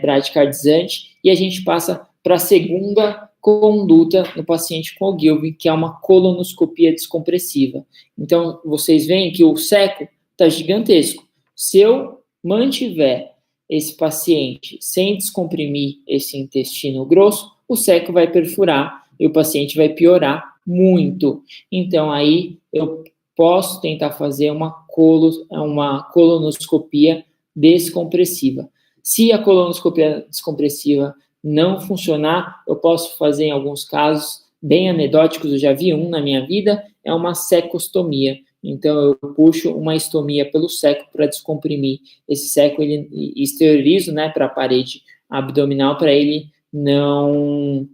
bradicardizante, e a gente passa para a segunda conduta no paciente com Ogilvy, que é uma colonoscopia descompressiva. Então, vocês veem que o seco está gigantesco. Se eu mantiver esse paciente sem descomprimir esse intestino grosso, o seco vai perfurar e o paciente vai piorar muito. Então, aí eu posso tentar fazer uma colonoscopia descompressiva. Se a colonoscopia descompressiva não funcionar, eu posso fazer, em alguns casos bem anedóticos, eu já vi um na minha vida, é uma secostomia. Então, eu puxo uma estomia pelo seco para descomprimir esse seco e exteriorizo, né, para a parede abdominal, para ele não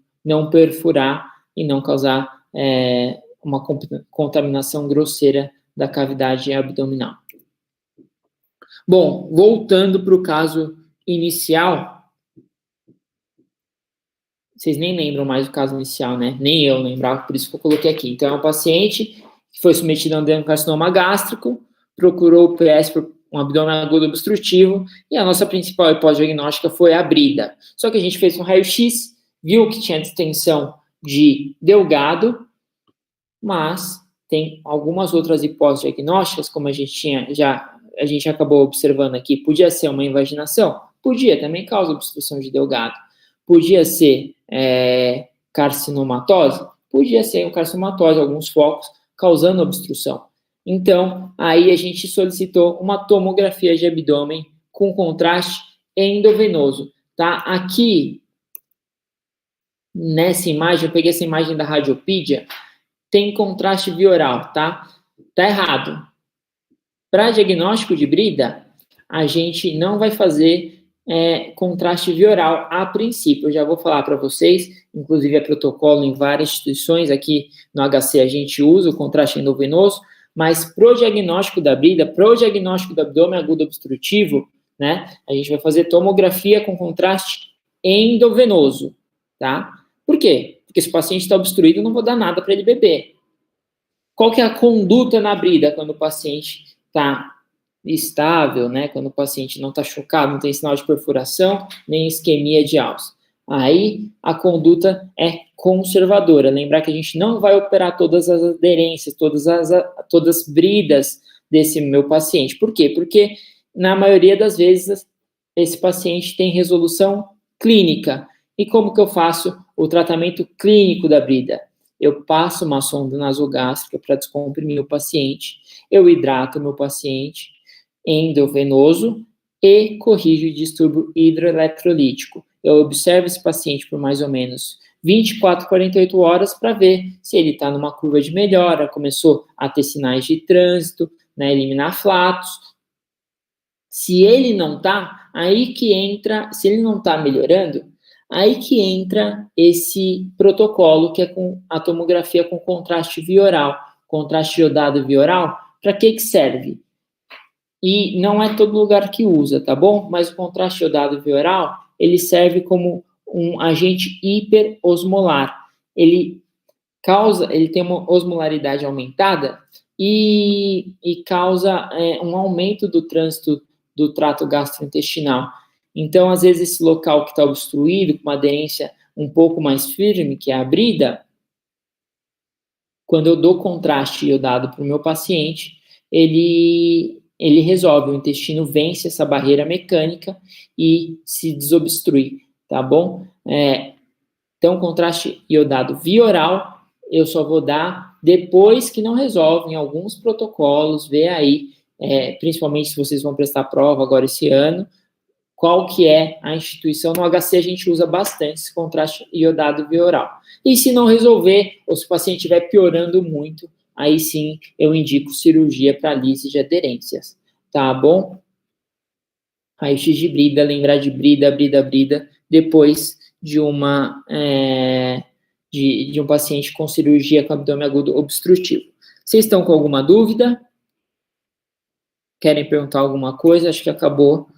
perfurar e não causar uma contaminação grosseira da cavidade abdominal. Bom, voltando para o caso inicial, vocês nem lembram mais do caso inicial, né? Nem eu lembrava, por isso que eu coloquei aqui. Então, é um paciente que foi submetido a um adenocarcinoma gástrico, procurou o PS por um abdômen agudo obstrutivo, e a nossa principal hipótese diagnóstica foi a brida. Só que a gente fez um raio-x, viu que tinha distensão de delgado, mas tem algumas outras hipóteses diagnósticas, como a gente acabou observando aqui. Podia ser uma invaginação? Podia, também causa obstrução de delgado. Podia ser carcinomatose? Podia ser um carcinomatose, alguns focos causando obstrução. Então, aí a gente solicitou uma tomografia de abdômen com contraste endovenoso, tá? Aqui, nessa imagem, eu peguei essa imagem da Radiopedia, tem contraste bioral, tá? Tá errado. Para diagnóstico de brida, a gente não vai fazer contraste bioral a princípio. Eu já vou falar para vocês, inclusive é protocolo em várias instituições, aqui no HC a gente usa o contraste endovenoso, mas pro diagnóstico da brida, pro diagnóstico do abdômen agudo obstrutivo, né, a gente vai fazer tomografia com contraste endovenoso, tá? Por quê? Porque se o paciente está obstruído, eu não vou dar nada para ele beber. Qual que é a conduta na brida quando o paciente está estável, né? Quando o paciente não está chocado, não tem sinal de perfuração, nem isquemia de alça. Aí a conduta é conservadora. Lembrar que a gente não vai operar todas as aderências, todas as bridas desse meu paciente. Por quê? Porque na maioria das vezes esse paciente tem resolução clínica. E como que eu faço o tratamento clínico da brida? Eu passo uma sonda nasogástrica para descomprimir o paciente, eu hidrato o meu paciente endovenoso, e corrige o distúrbio hidroeletrolítico. Eu observo esse paciente por mais ou menos 24, 48 horas para ver se ele está numa curva de melhora, começou a ter sinais de trânsito, né, eliminar flatos. Se ele não está, aí que entra, se ele não está melhorando, aí que entra esse protocolo que é com a tomografia com contraste via oral, contraste iodado via oral. Para que serve? E não é todo lugar que usa, tá bom? Mas o contraste iodado via oral, ele serve como um agente hiperosmolar. Ele tem uma osmolaridade aumentada e causa um aumento do trânsito do trato gastrointestinal. Então, às vezes, esse local que está obstruído, com uma aderência um pouco mais firme, que é a brida, quando eu dou contraste iodado para o meu paciente, ele resolve, o intestino vence essa barreira mecânica e se desobstrui, tá bom? Então, contraste iodado via oral, eu só vou dar depois que não resolve, em alguns protocolos, vê aí, principalmente se vocês vão prestar prova agora esse ano, qual que é a instituição. No HC a gente usa bastante esse contraste iodado via oral. E se não resolver, ou se o paciente estiver piorando muito, aí sim eu indico cirurgia para lise de aderências, tá bom? Raio-x de brida, lembrar de brida, depois de de um paciente com cirurgia com abdômen agudo obstrutivo. Vocês estão com alguma dúvida? Querem perguntar alguma coisa? Acho que acabou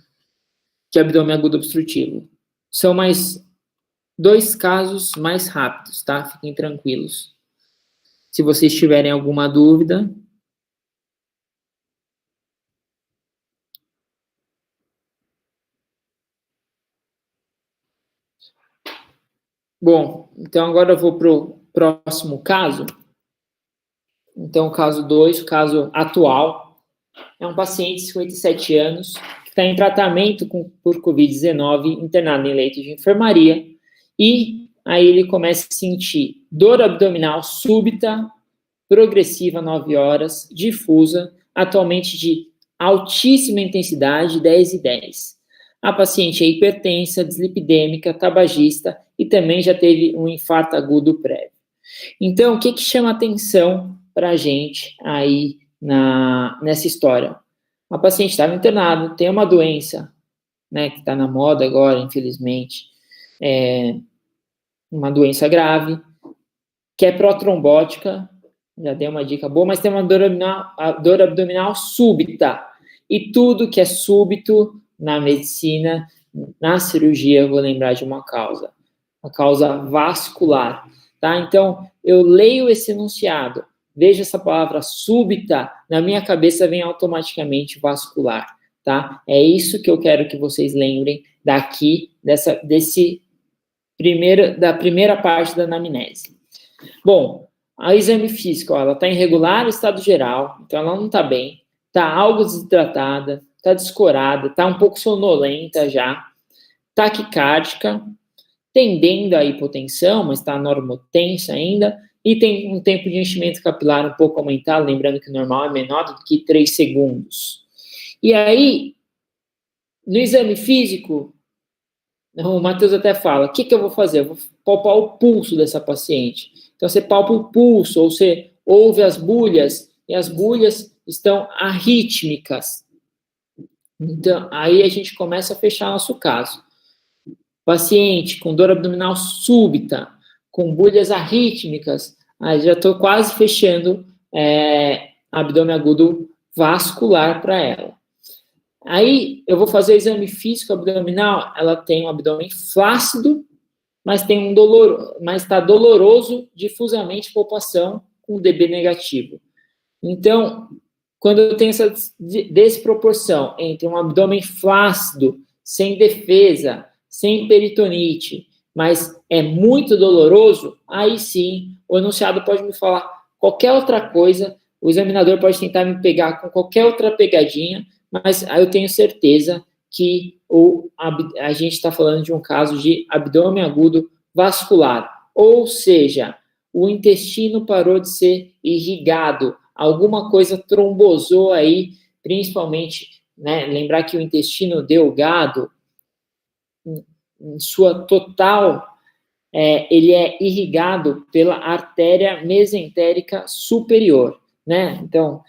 de abdômen agudo obstrutivo. São mais 2 casos mais rápidos, tá? Fiquem tranquilos. Se vocês tiverem alguma dúvida. Bom, então agora eu vou para o próximo caso. Então, caso 2, caso atual, é um paciente de 57 anos que está em tratamento por Covid-19, internado em leito de enfermaria, e aí ele começa a sentir dor abdominal súbita, progressiva, 9 horas, difusa, atualmente de altíssima intensidade, 10 e 10. A paciente é hipertensa, dislipidêmica, tabagista e também já teve um infarto agudo prévio. Então, o que chama atenção para a gente aí nessa história? A paciente estava internada, tem uma doença, né, que está na moda agora, infelizmente, uma doença grave, que é protrombótica, já dei uma dica boa, mas tem uma dor abdominal súbita. E tudo que é súbito na medicina, na cirurgia, eu vou lembrar de uma causa. A causa vascular, tá? Então, eu leio esse enunciado, vejo essa palavra súbita, na minha cabeça vem automaticamente vascular, tá? É isso que eu quero que vocês lembrem daqui, da primeira parte da anamnese. Bom, a exame físico, ela está em regular estado geral, então ela não está bem, está algo desidratada, está descorada, está um pouco sonolenta já, taquicárdica, tendendo à hipotensão, mas está normotensa ainda, e tem um tempo de enchimento capilar um pouco aumentado, lembrando que o normal é menor do que 3 segundos. E aí, no exame físico, o Matheus até fala, o que eu vou fazer? Eu vou palpar o pulso dessa paciente. Então, você palpa o pulso, ou você ouve as bulhas, e as bulhas estão arrítmicas. Então, aí a gente começa a fechar nosso caso. Paciente com dor abdominal súbita, com bulhas arrítmicas, aí já estou quase fechando abdômen agudo vascular para ela. Aí eu vou fazer o exame físico abdominal, ela tem um abdômen flácido, mas tem mas está doloroso difusamente palpação com DB negativo. Então, quando eu tenho essa desproporção entre um abdômen flácido, sem defesa, sem peritonite, mas é muito doloroso, aí sim, o enunciado pode me falar qualquer outra coisa, o examinador pode tentar me pegar com qualquer outra pegadinha, mas aí eu tenho certeza que a gente está falando de um caso de abdômen agudo vascular, ou seja, o intestino parou de ser irrigado, alguma coisa trombosou aí, principalmente né? Lembrar que o intestino delgado, em sua total, ele é irrigado pela artéria mesentérica superior, né? Então,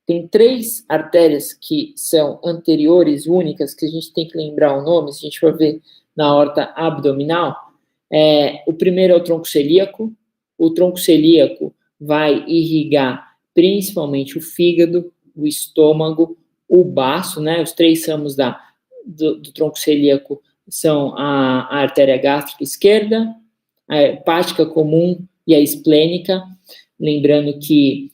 tem 3 artérias que são anteriores, únicas, que a gente tem que lembrar o nome, se a gente for ver na aorta abdominal. O primeiro é o tronco celíaco. O tronco celíaco vai irrigar principalmente o fígado, o estômago, o baço, né? Os 3 ramos do tronco celíaco são a artéria gástrica esquerda, a hepática comum e a esplênica. Lembrando que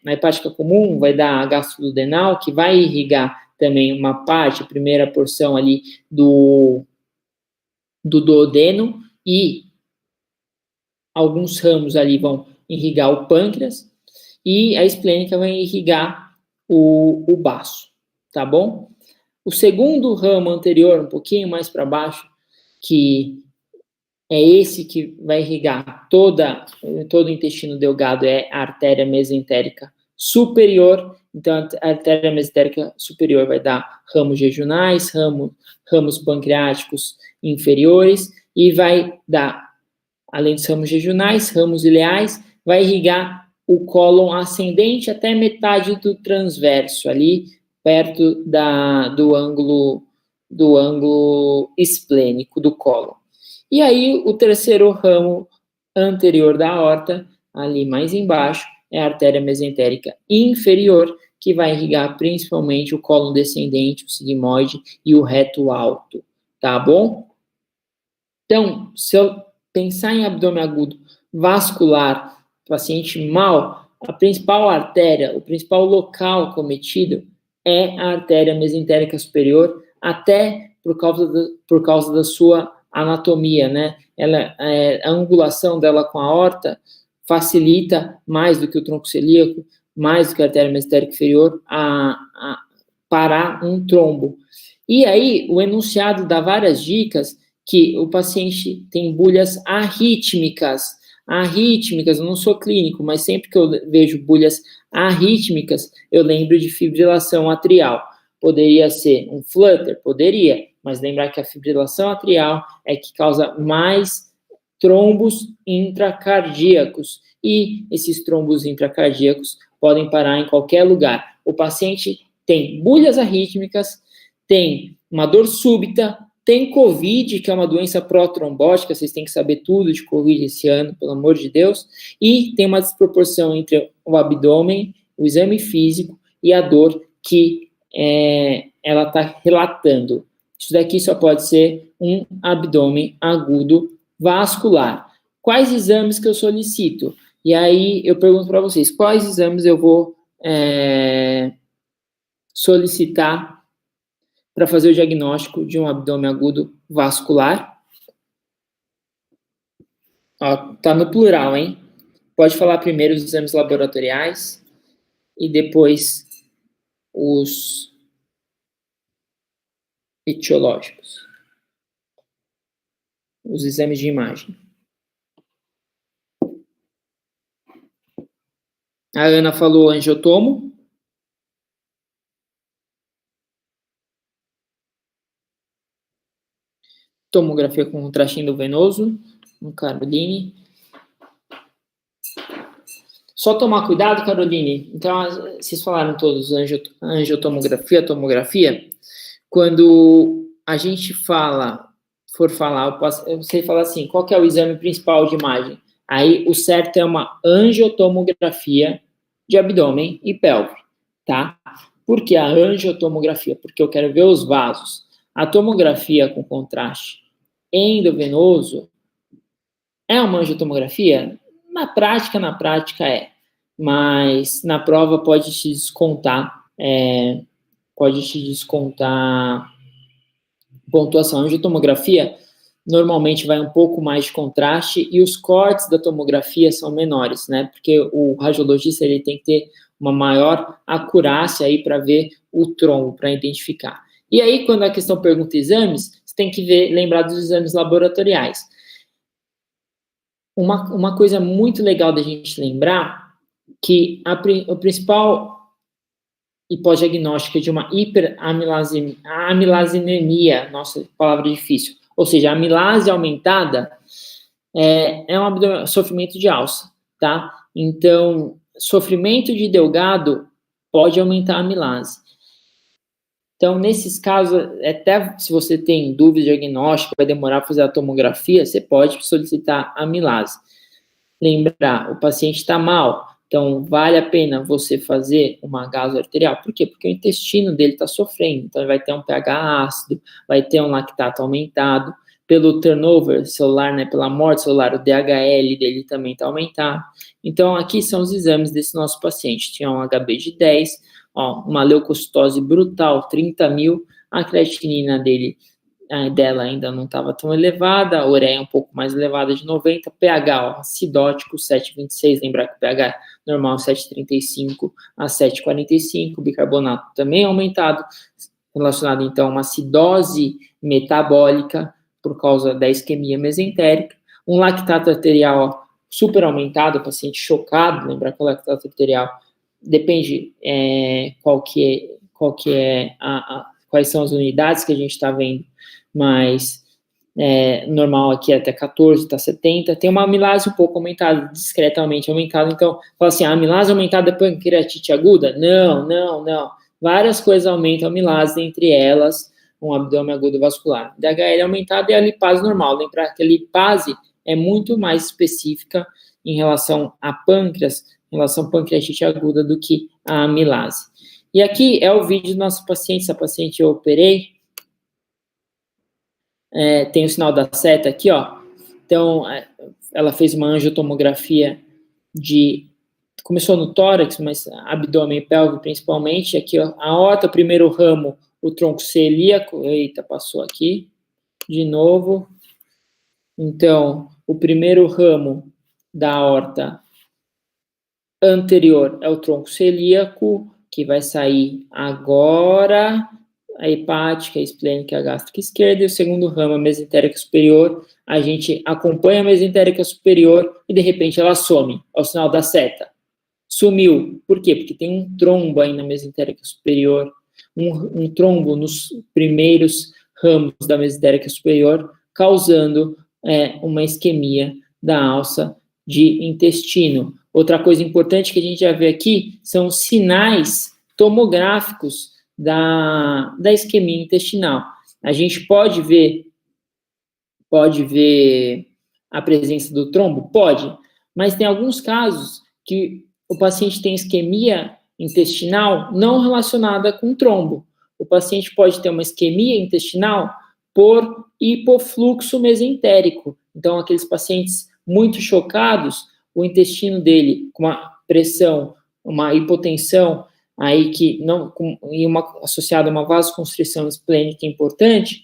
na hepática comum vai dar a gastroduodenal, que vai irrigar também uma parte, a primeira porção ali do duodeno, e alguns ramos ali vão irrigar o pâncreas, e a esplênica vai irrigar o baço, tá bom? O segundo ramo anterior, um pouquinho mais para baixo, que é esse que vai irrigar todo o intestino delgado, é a artéria mesentérica superior. Então, a artéria mesentérica superior vai dar ramos jejunais, ramos pancreáticos inferiores, e vai dar, além dos ramos jejunais, ramos ileais, vai irrigar o cólon ascendente até metade do transverso, ali perto do ângulo esplênico do cólon. E aí, o terceiro ramo anterior da aorta, ali mais embaixo, é a artéria mesentérica inferior, que vai irrigar principalmente o cólon descendente, o sigmoide e o reto alto, tá bom? Então, se eu pensar em abdômen agudo vascular, paciente mal, a principal artéria, o principal local cometido é a artéria mesentérica superior, até por causa da sua anatomia, né? A angulação dela com a aorta facilita mais do que o tronco celíaco, mais do que a artéria mesentérica inferior, a parar um trombo. E aí, o enunciado dá várias dicas que o paciente tem bulhas arrítmicas. Eu não sou clínico, mas sempre que eu vejo bulhas arrítmicas, eu lembro de fibrilação atrial. Poderia ser um flutter? Poderia, mas lembrar que a fibrilação atrial é que causa mais trombos intracardíacos, e esses trombos intracardíacos podem parar em qualquer lugar. O paciente tem bulhas arrítmicas, tem uma dor súbita, tem COVID, que é uma doença protrombótica, vocês têm que saber tudo de COVID esse ano, pelo amor de Deus, e tem uma desproporção entre o abdômen, o exame físico e a dor que ela está relatando. Isso daqui só pode ser um abdômen agudo vascular. Quais exames que eu solicito? E aí eu pergunto para vocês, quais exames eu vou solicitar para fazer o diagnóstico de um abdômen agudo vascular? Ó, tá no plural, hein? Pode falar primeiro os exames laboratoriais e depois os etiológicos. Os exames de imagem. A Ana falou angiotomo. Tomografia com contraste endovenoso, no Caroline. Só tomar cuidado, Caroline. Então, vocês falaram todos angiotomografia, tomografia. Quando a gente for falar, você fala assim, qual que é o exame principal de imagem? Aí, o certo é uma angiotomografia de abdômen e pelve, tá? Por que a angiotomografia? Porque eu quero ver os vasos. A tomografia com contraste endovenoso é uma angiotomografia? Na prática é. Mas na prova pode te descontar pontuação. A angiotomografia normalmente vai um pouco mais de contraste e os cortes da tomografia são menores, né? Porque o radiologista ele tem que ter uma maior acurácia aí para ver o trombo, para identificar. E aí, quando a questão pergunta exames, você tem que lembrar dos exames laboratoriais. Uma coisa muito legal da gente lembrar que o principal pós-diagnóstica de uma hiperamilasinemia, nossa, palavra difícil, ou seja, a amilase aumentada é um sofrimento de alça, tá? Então, sofrimento de Delgado pode aumentar a amilase. Então, nesses casos, até se você tem dúvida diagnóstica, vai demorar para fazer a tomografia, você pode solicitar amilase. Lembrar, o paciente está mal, então vale a pena você fazer uma gaso arterial. Por quê? Porque o intestino dele está sofrendo, então ele vai ter um pH ácido, vai ter um lactato aumentado, pelo turnover celular, né, pela morte celular, o DHL dele também está aumentado. Então, aqui são os exames desse nosso paciente. Tinha um HB de 10, uma leucocitose brutal, 30 mil, a creatinina dela ainda não estava tão elevada, a ureia um pouco mais elevada de 90, pH acidótico 7,26, lembrar que o pH normal 7,35 a 7,45, bicarbonato também aumentado, relacionado então a uma acidose metabólica por causa da isquemia mesentérica, um lactato arterial super aumentado, paciente chocado, lembrar que o lactato arterial depende quais são as unidades que a gente está vendo, mas normal aqui é até 14, está 70, tem uma amilase um pouco aumentada, discretamente aumentada, então, fala assim, a amilase aumentada é pancreatite aguda? Não. Várias coisas aumentam a amilase, entre elas, um abdômen agudo vascular. DHL aumentado e a lipase normal, lembrar que a lipase é muito mais específica em relação a pâncreas, em relação à pancreatite aguda do que a amilase. E aqui é o vídeo do nosso paciente, essa paciente eu operei, tem o sinal da seta aqui, ó. Então, ela fez uma angiotomografia começou no tórax, mas abdômen e pelve principalmente. Aqui, ó, a aorta, primeiro ramo, o tronco celíaco. Eita, passou aqui. De novo. Então, o primeiro ramo da aorta anterior é o tronco celíaco, que vai sair agora, a hepática, a esplênica, a gástrica esquerda, e o segundo ramo, a mesentérica superior, a gente acompanha a mesentérica superior e, de repente, ela some, é o sinal da seta. Sumiu. Por quê? Porque tem um trombo aí na mesentérica superior, um trombo nos primeiros ramos da mesentérica superior, causando uma isquemia da alça de intestino. Outra coisa importante que a gente já vê aqui são os sinais tomográficos da isquemia intestinal. A gente pode ver a presença do trombo? Pode, mas tem alguns casos que o paciente tem isquemia intestinal não relacionada com trombo. O paciente pode ter uma isquemia intestinal por hipofluxo mesentérico. Então, aqueles pacientes muito chocados, o intestino dele com uma pressão, uma hipotensão, aí associada a uma vasoconstrição esplênica importante,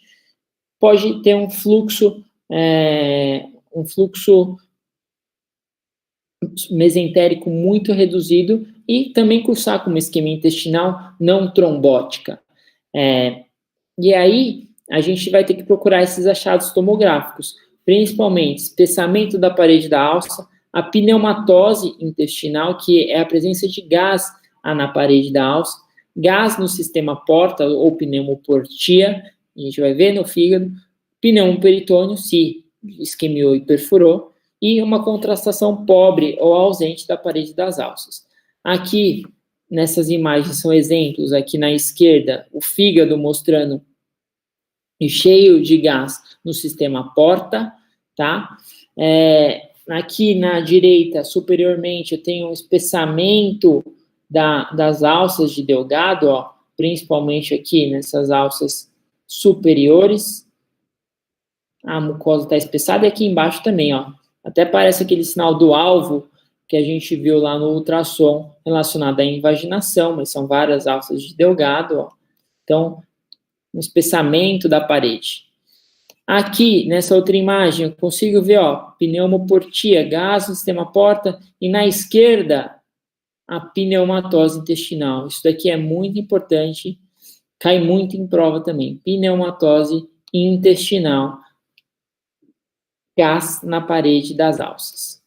pode ter um fluxo mesentérico muito reduzido e também cursar com uma isquemia intestinal não trombótica. E aí, a gente vai ter que procurar esses achados tomográficos, principalmente espessamento da parede da alça, a pneumatose intestinal, que é a presença de gás na parede da alça, gás no sistema porta ou pneumoportia, a gente vai ver no fígado, pneumoperitônio, se isquemiou e perfurou, e uma contrastação pobre ou ausente da parede das alças. Aqui, nessas imagens, são exemplos, aqui na esquerda, o fígado mostrando cheio de gás no sistema porta, tá? Aqui na direita, superiormente, eu tenho um espessamento das alças de Delgado, ó, principalmente aqui nessas alças superiores. A mucosa está espessada e aqui embaixo também, ó. Até parece aquele sinal do alvo que a gente viu lá no ultrassom relacionado à invaginação, mas são várias alças de Delgado, ó. Então, um espessamento da parede. Aqui, nessa outra imagem, eu consigo ver, ó, pneumoportia, gás no sistema porta, e na esquerda, a pneumatose intestinal. Isso daqui é muito importante, cai muito em prova também. Pneumatose intestinal, gás na parede das alças.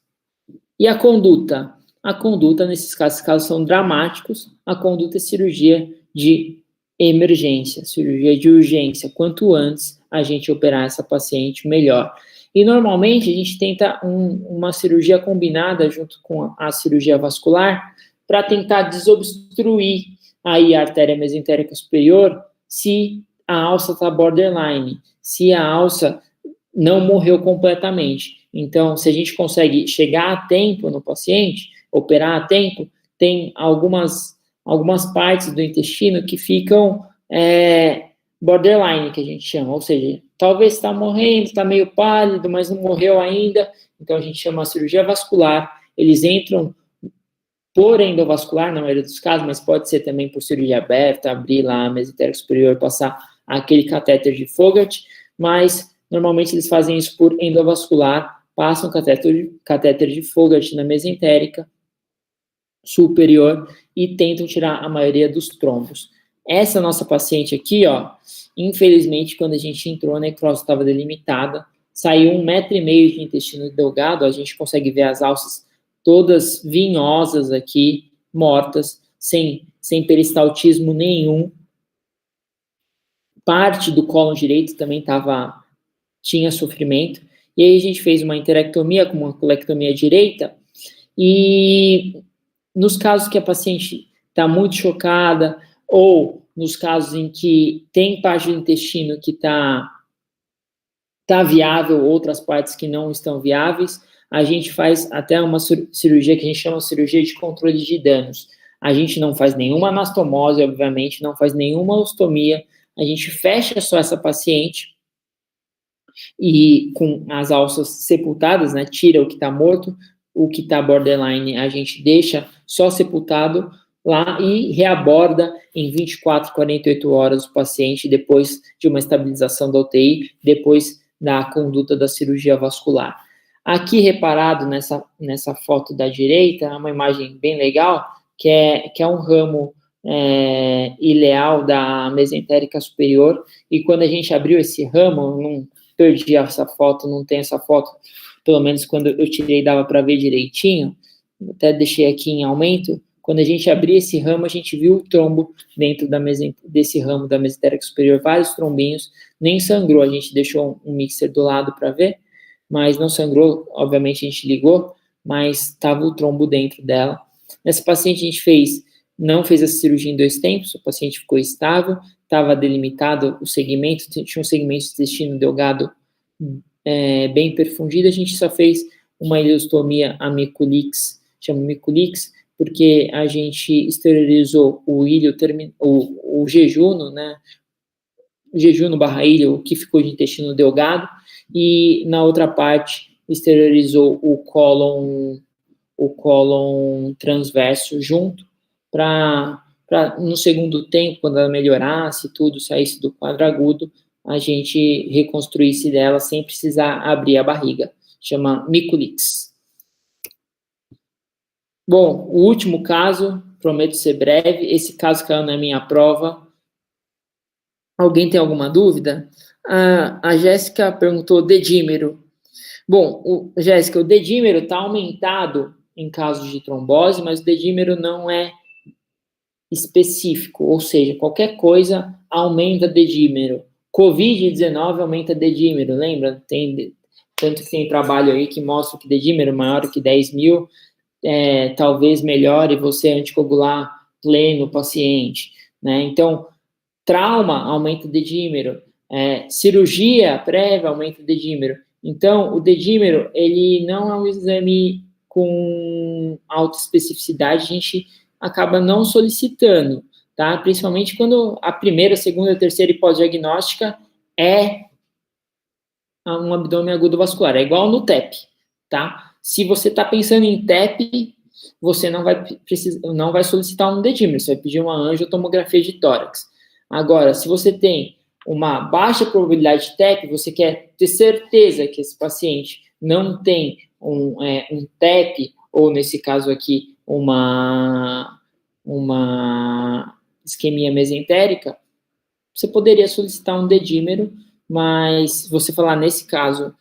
E a conduta? A conduta, nesses casos são dramáticos, a conduta é cirurgia de emergência, cirurgia de urgência. Quanto antes a gente operar essa paciente, melhor. E normalmente a gente tenta uma cirurgia combinada junto com a cirurgia vascular para tentar desobstruir aí a artéria mesentérica superior se a alça está borderline, se a alça não morreu completamente. Então, se a gente consegue chegar a tempo no paciente, operar a tempo, tem algumas partes do intestino que ficam borderline, que a gente chama, ou seja, talvez está morrendo, está meio pálido, mas não morreu ainda, então a gente chama a cirurgia vascular, eles entram por endovascular, na maioria dos casos, mas pode ser também por cirurgia aberta, abrir lá a mesentérica superior, passar aquele catéter de Fogarty, mas normalmente eles fazem isso por endovascular, passam catéter de Fogarty na mesentérica superior e tentam tirar a maioria dos trombos. Essa nossa paciente aqui, ó, infelizmente, quando a gente entrou, a necrose estava delimitada, saiu 1,5 metro de intestino delgado, a gente consegue ver as alças todas vinhosas aqui, mortas, sem peristaltismo nenhum. Parte do cólon direito também tinha sofrimento, e aí a gente fez uma enterectomia com uma colectomia direita, e nos casos que a paciente está muito chocada, ou nos casos em que tem parte do intestino que está viável, outras partes que não estão viáveis, a gente faz até uma cirurgia que a gente chama de cirurgia de controle de danos. A gente não faz nenhuma anastomose, obviamente, não faz nenhuma ostomia, a gente fecha só essa paciente e com as alças sepultadas, né, tira o que está morto, o que está borderline a gente deixa só sepultado lá e reaborda em 24, 48 horas o paciente depois de uma estabilização da UTI, depois da conduta da cirurgia vascular. Aqui reparado nessa foto da direita, é uma imagem bem legal, que é um ramo ileal da mesentérica superior, e quando a gente abriu esse ramo, não perdi essa foto, não tem essa foto, pelo menos quando eu tirei dava para ver direitinho, até deixei aqui em aumento. Quando a gente abriu esse ramo, a gente viu o trombo dentro desse ramo da mesentérica superior, vários trombinhos, nem sangrou, a gente deixou um mixer do lado para ver, mas não sangrou, obviamente a gente ligou, mas estava o trombo dentro dela. Nessa paciente a gente não fez a cirurgia em 2 tempos, o paciente ficou estável, estava delimitado o segmento, tinha um segmento de intestino delgado bem perfundido, a gente só fez uma ileostomia a Miculix, chama Miculix, porque a gente esterilizou o ilho, o jejuno, né, o jejuno / ilho, o que ficou de intestino delgado, e na outra parte esterilizou o cólon transverso junto, para no segundo tempo, quando ela melhorasse, tudo saísse do quadro agudo, a gente reconstruísse dela sem precisar abrir a barriga. Chama Miculix. Bom, o último caso, prometo ser breve, esse caso caiu na minha prova. Alguém tem alguma dúvida? A Jéssica perguntou dedímero. Bom, Jéssica, o dedímero está aumentado em casos de trombose, mas o dedímero não é específico, ou seja, qualquer coisa aumenta dedímero. Covid-19 aumenta dedímero, lembra? Tanto que tem trabalho aí que mostra que dedímero maior que 10.000 talvez melhore você anticoagular pleno paciente, né? Então, trauma aumenta o dedímero, cirurgia prévia aumenta o dedímero. Então, o dedímero, ele não é um exame com alta especificidade, a gente acaba não solicitando, tá? Principalmente quando a primeira, segunda, terceira e pós-diagnóstica é um abdômen agudo vascular, é igual no TEP, tá? Se você está pensando em TEP, você não vai solicitar um dedímero, você vai pedir uma angiotomografia de tórax. Agora, se você tem uma baixa probabilidade de TEP, você quer ter certeza que esse paciente não tem um TEP, ou nesse caso aqui, uma isquemia mesentérica, você poderia solicitar um dedímero, mas se você falar nesse caso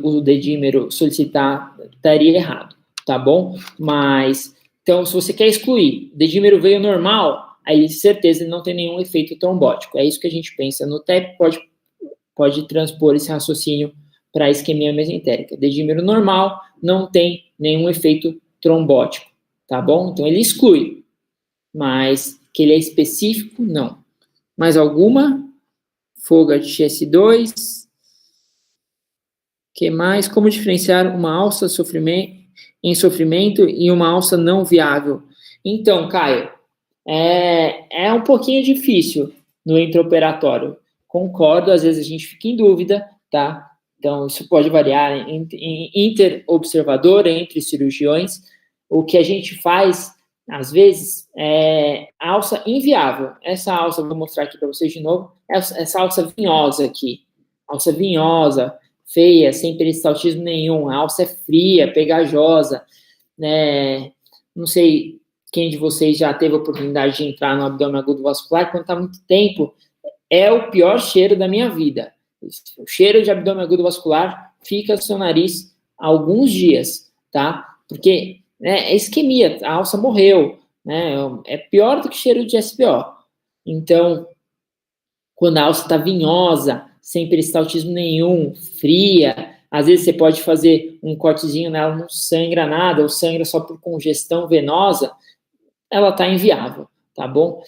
o dedímero solicitar estaria errado, tá bom? Mas Então, se você quer excluir, o dedímero veio normal, aí, de certeza, ele não tem nenhum efeito trombótico. É isso que a gente pensa no TEP, pode transpor esse raciocínio para a isquemia mesentérica. Dedímero normal não tem nenhum efeito trombótico, tá bom? Então, ele exclui, mas que ele é específico, não. Mais alguma? Fogat S2. Que mais? Como diferenciar uma alça em sofrimento e uma alça não viável? Então, Caio, é um pouquinho difícil no intraoperatório. Concordo, às vezes a gente fica em dúvida, tá? Então, isso pode variar em interobservador, entre cirurgiões. O que a gente faz, às vezes, é alça inviável. Essa alça, vou mostrar aqui para vocês de novo, essa alça vinhosa aqui. Alça vinhosa, feia, sem peristaltismo nenhum. A alça é fria, pegajosa, né? Não sei quem de vocês já teve a oportunidade de entrar no abdômen agudo vascular, quando está muito tempo, é o pior cheiro da minha vida. O cheiro de abdômen agudo vascular fica no seu nariz alguns dias, tá? Porque é isquemia, a alça morreu, né? É pior do que cheiro de SPO. Então, quando a alça está vinhosa, sem peristaltismo nenhum, fria, às vezes você pode fazer um cortezinho nela, não sangra nada, ou sangra só por congestão venosa, ela está inviável, tá bom?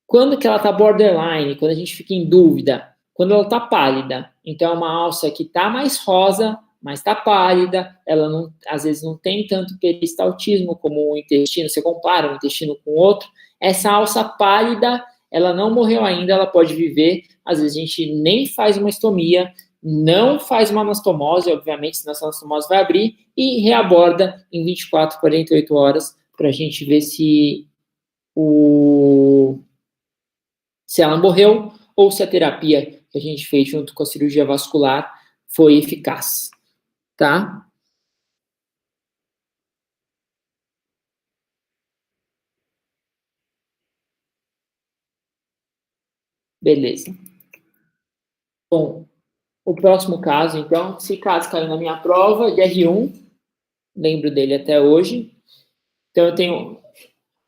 Quando que ela está borderline, quando a gente fica em dúvida, quando ela está pálida, então é uma alça que está mais rosa, mas está pálida, ela não, às vezes não tem tanto peristaltismo como o intestino, você compara um intestino com outro, essa alça pálida, ela não morreu ainda, ela pode viver, às vezes a gente nem faz uma estomia, não faz uma anastomose, obviamente, senão essa anastomose vai abrir, e reaborda em 24, 48 horas, para a gente ver se ela morreu ou se a terapia que a gente fez junto com a cirurgia vascular foi eficaz, tá? Beleza. Bom, o próximo caso, então, esse caso caiu na minha prova de R1, lembro dele até hoje. Então, eu tenho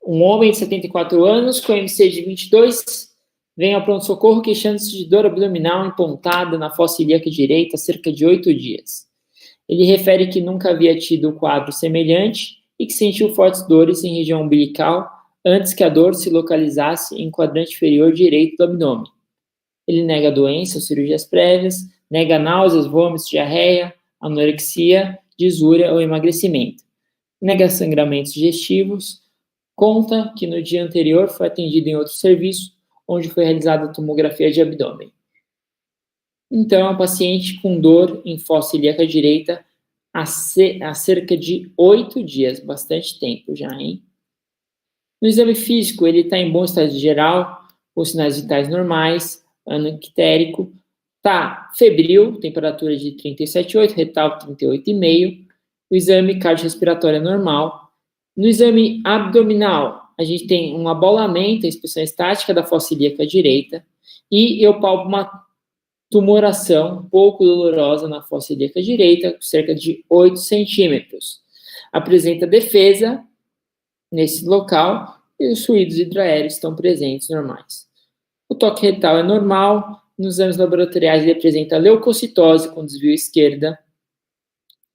um homem de 74 anos com MC de 22, vem ao pronto-socorro queixando-se de dor abdominal empontada na fossa ilíaca direita há cerca de 8 dias. Ele refere que nunca havia tido um quadro semelhante e que sentiu fortes dores em região umbilical antes que a dor se localizasse em quadrante inferior direito do abdômen. Ele nega doença ou cirurgias prévias, nega náuseas, vômitos, diarreia, anorexia, disúria ou emagrecimento. Nega sangramentos digestivos, conta que no dia anterior foi atendido em outro serviço, onde foi realizada a tomografia de abdômen. Então, é um paciente com dor em fossa ilíaca direita há cerca de 8 dias, bastante tempo já, hein? No exame físico, ele está em bom estado geral, com sinais vitais normais, anictérico, está febril, temperatura de 37,8, retal 38,5, o exame cardiorrespiratório é normal. No exame abdominal, a gente tem um abolamento, a inspeção estática da fossa ilíaca direita, e eu palpo uma tumoração pouco dolorosa na fossa ilíaca direita, com cerca de 8 centímetros. Apresenta defesa nesse local e os fluidos hidroaéreos estão presentes normais. O toque retal é normal, nos exames laboratoriais ele apresenta leucocitose com desvio esquerda,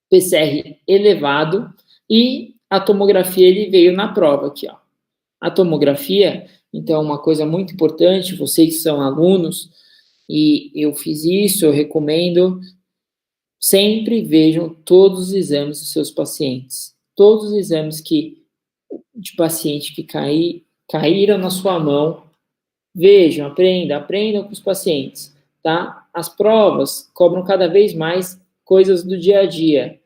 PCR elevado e a tomografia ele veio na prova aqui, ó. A tomografia, então, é uma coisa muito importante, vocês que são alunos, e eu fiz isso, eu recomendo, sempre vejam todos os exames dos seus pacientes. Todos os exames de paciente que caíram na sua mão, vejam, aprendam com os pacientes, tá? As provas cobram cada vez mais coisas do dia a dia.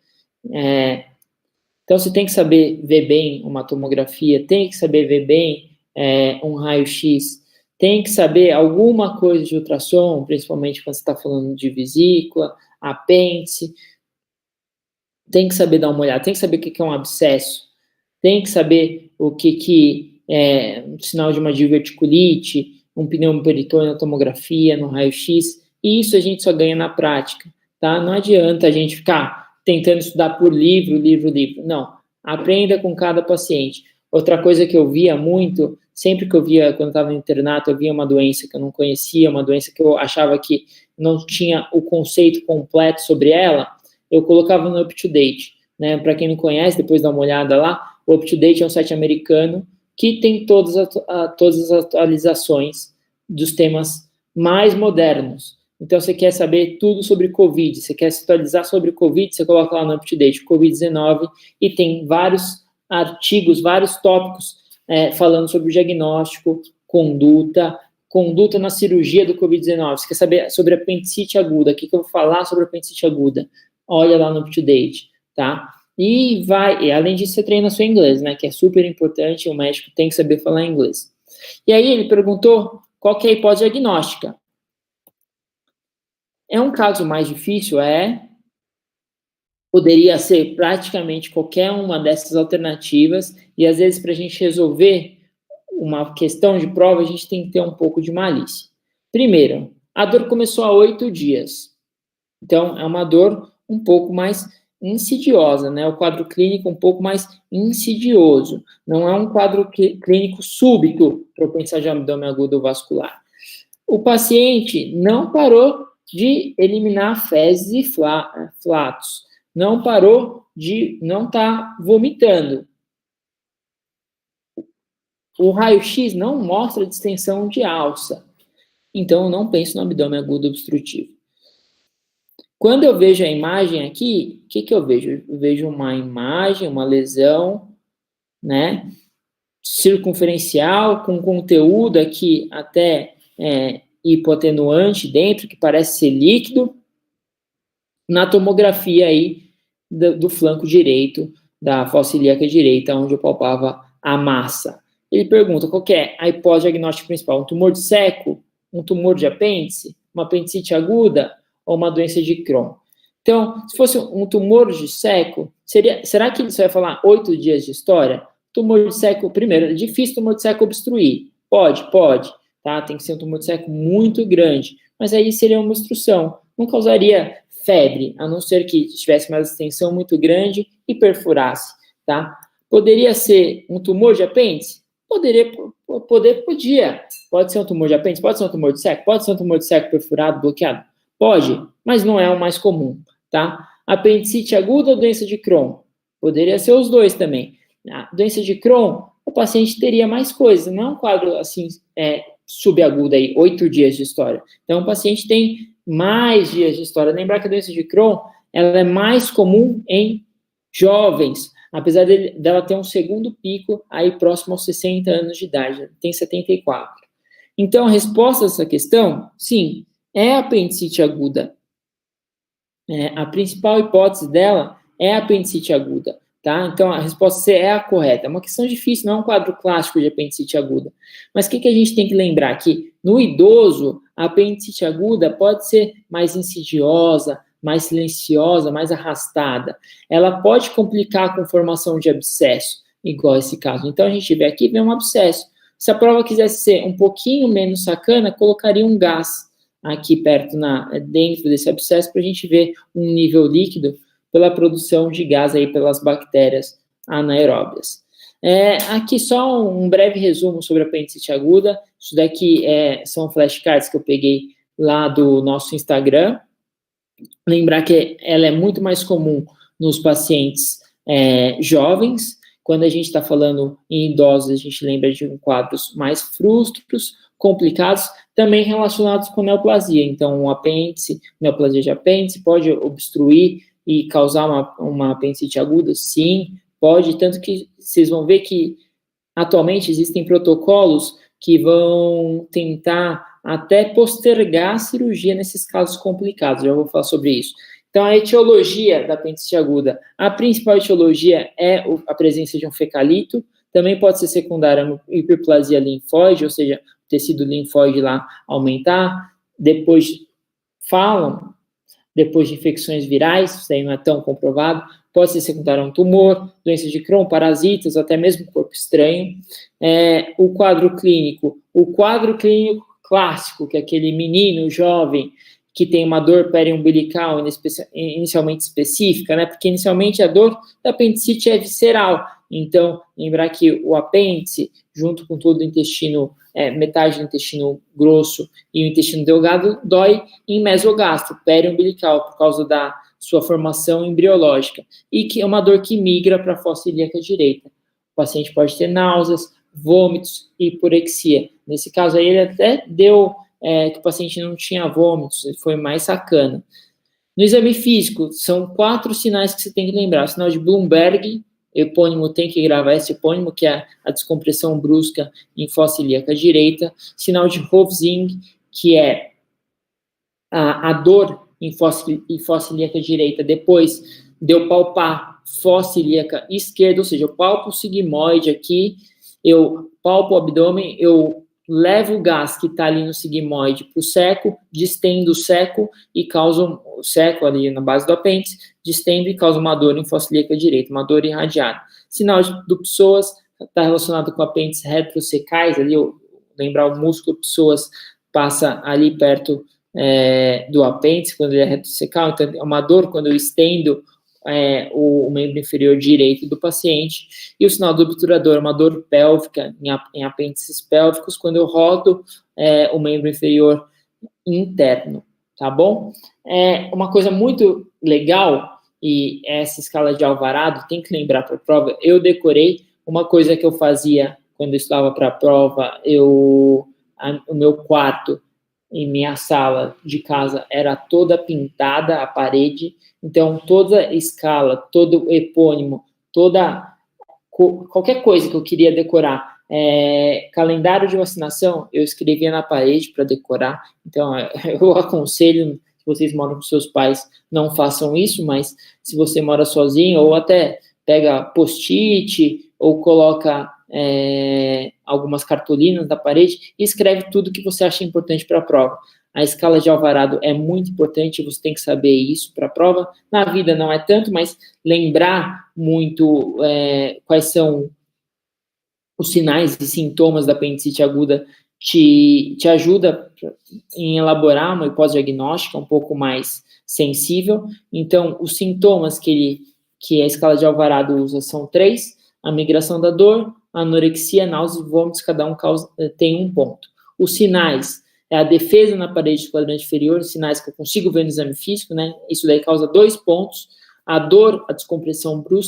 Então, você tem que saber ver bem uma tomografia, tem que saber ver bem um raio-x, tem que saber alguma coisa de ultrassom, principalmente quando você está falando de vesícula, apêndice, tem que saber dar uma olhada, tem que saber o que é um abscesso, tem que saber o que é um sinal de uma diverticulite, um pneumoperitônio na tomografia, no raio-x, e isso a gente só ganha na prática, tá? Não adianta a gente ficar tentando estudar por livro. Não, aprenda com cada paciente. Outra coisa que eu via muito, sempre que eu via, quando eu estava no internato, eu via uma doença que eu não conhecia, uma doença que eu achava que não tinha o conceito completo sobre ela, eu colocava no UpToDate, né? Para quem não conhece, depois dá uma olhada lá, o UpToDate é um site americano que tem todas as atualizações dos temas mais modernos. Então, você quer saber tudo sobre Covid, você quer se atualizar sobre Covid, você coloca lá no UpToDate Covid-19 e tem vários artigos, vários tópicos falando sobre o diagnóstico, conduta na cirurgia do Covid-19. Você quer saber sobre apendicite aguda, o que eu vou falar sobre apendicite aguda? Olha lá no UpToDate, tá? E além disso, você treina seu inglês, né? Que é super importante, o médico tem que saber falar inglês. E aí ele perguntou qual que é a hipótese diagnóstica. É um caso mais difícil? Poderia ser praticamente qualquer uma dessas alternativas, e às vezes para a gente resolver uma questão de prova, a gente tem que ter um pouco de malícia. Primeiro, a dor começou há 8 dias. Então, é uma dor um pouco mais insidiosa, né? O quadro clínico um pouco mais insidioso. Não é um quadro clínico súbito, propensão de abdômen agudo vascular. O paciente não parou de eliminar fezes e flatos. Não parou de não estar vomitando. O raio-x não mostra distensão de alça. Então, eu não penso no abdômen agudo obstrutivo. Quando eu vejo a imagem aqui, o que eu vejo? Eu vejo uma imagem, uma lesão, né, circunferencial, com conteúdo aqui até hipoatenuante dentro, que parece ser líquido, na tomografia aí do flanco direito, da fossa ilíaca direita, onde eu palpava a massa. Ele pergunta qual que é a hipótese diagnóstica principal, um tumor de seco, um tumor de apêndice, uma apendicite aguda, ou uma doença de Crohn. Então, se fosse um tumor de seco, será que você vai falar 8 dias de história? Tumor de seco, primeiro, é difícil tumor de seco obstruir. Pode, tá? Tem que ser um tumor de seco muito grande, mas aí seria uma obstrução. Não causaria febre, a não ser que tivesse uma extensão muito grande e perfurasse, tá? Poderia ser um tumor de apêndice? Podia. Pode ser um tumor de apêndice, pode ser um tumor de seco, pode ser um tumor de seco perfurado, bloqueado. Pode, mas não é o mais comum, tá? Apendicite aguda ou doença de Crohn? Poderia ser os dois também. A doença de Crohn, o paciente teria mais coisas, não é um quadro assim, subagudo aí, 8 dias de história. Então, o paciente tem mais dias de história. Lembrar que a doença de Crohn, ela é mais comum em jovens, apesar dela ter um segundo pico aí próximo aos 60 anos de idade, tem 74. Então, a resposta a essa questão, sim, é a apendicite aguda. A principal hipótese dela é a apendicite aguda, tá? Então, a resposta C é a correta. É uma questão difícil, não é um quadro clássico de apendicite aguda. Mas o que a gente tem que lembrar? Que no idoso, a apendicite aguda pode ser mais insidiosa, mais silenciosa, mais arrastada. Ela pode complicar com formação de abscesso, igual esse caso. Então, a gente vê aqui, vê um abscesso. Se a prova quisesse ser um pouquinho menos sacana, colocaria um gás aqui perto, dentro desse abscesso, para a gente ver um nível líquido pela produção de gás aí pelas bactérias anaeróbias. Aqui só um breve resumo sobre a apendicite aguda. Isso daqui são flashcards que eu peguei lá do nosso Instagram. Lembrar que ela é muito mais comum nos pacientes jovens. Quando a gente está falando em idosos, a gente lembra de quadros mais frustros, complicados, também relacionados com neoplasia. Então, um apêndice, neoplasia de apêndice, pode obstruir e causar uma apendicite aguda? Sim, pode. Tanto que vocês vão ver que, atualmente, existem protocolos que vão tentar até postergar a cirurgia nesses casos complicados. Já vou falar sobre isso. Então, a etiologia da apendicite aguda, a principal etiologia é a presença de um fecalito, também pode ser secundária a hiperplasia linfóide, ou seja, o tecido linfóide lá aumentar, depois de infecções virais, isso aí não é tão comprovado, pode ser secundária a um tumor, doenças de Crohn, parasitas, até mesmo corpo estranho. O quadro clínico clássico, que é aquele menino jovem que tem uma dor periumbilical inicialmente específica, né? Porque inicialmente a dor da apendicite é visceral, Então, lembrar que o apêndice, junto com todo o intestino, metade do intestino grosso e o intestino delgado, dói em mesogastro, periumbilical, por causa da sua formação embriológica, e que é uma dor que migra para a fossa ilíaca direita. O paciente pode ter náuseas, vômitos e hiporexia. Nesse caso aí, ele até deu que o paciente não tinha vômitos, ele foi mais sacana. No exame físico, são 4 sinais que você tem que lembrar. O sinal de Bloomberg, epônimo, tem que gravar esse epônimo, que é a descompressão brusca em fossa ilíaca direita. Sinal de Hofzing, que é a dor em fossa ilíaca direita, depois de eu palpar fossa ilíaca esquerda, ou seja, eu palpo o sigmoide aqui, eu palpo o abdômen, eu levo o gás que está ali no sigmoide para o seco, distendo o seco e causa o seco ali na base do apêndice, distendo e causa uma dor em fossa ilíaca direita, uma dor irradiada. Sinal do psoas está relacionado com apêndices retrosecais, ali, lembrar o músculo psoas passa ali perto do apêndice, quando ele é retrosecal, então é uma dor quando eu estendo o membro inferior direito do paciente, e o sinal do obturador, uma dor pélvica em apêndices pélvicos, quando eu rodo o membro inferior interno, tá bom? Uma coisa muito legal, e essa escala de Alvarado, tem que lembrar para a prova, eu decorei uma coisa que eu fazia quando eu estava para a prova, o meu quarto em minha sala de casa era toda pintada, a parede, então toda escala, todo epônimo, qualquer coisa que eu queria decorar, calendário de vacinação, eu escrevia na parede para decorar, então eu aconselho, se vocês moram com seus pais, não façam isso, mas se você mora sozinho, ou até pega post-it, ou coloca algumas cartolinas na parede e escreve tudo que você acha importante para a prova. A escala de Alvarado é muito importante, você tem que saber isso para a prova. Na vida não é tanto, mas lembrar muito quais são os sinais e sintomas da apendicite aguda te ajuda em elaborar uma hipótese diagnóstica um pouco mais sensível. Então, os sintomas que a escala de Alvarado usa são 3, a migração da dor, a anorexia, náuseas e vômitos, cada um tem um ponto. Os sinais, a defesa na parede do quadrante inferior, os sinais que eu consigo ver no exame físico, né? Isso daí causa 2 pontos. A dor, a descompressão brusca,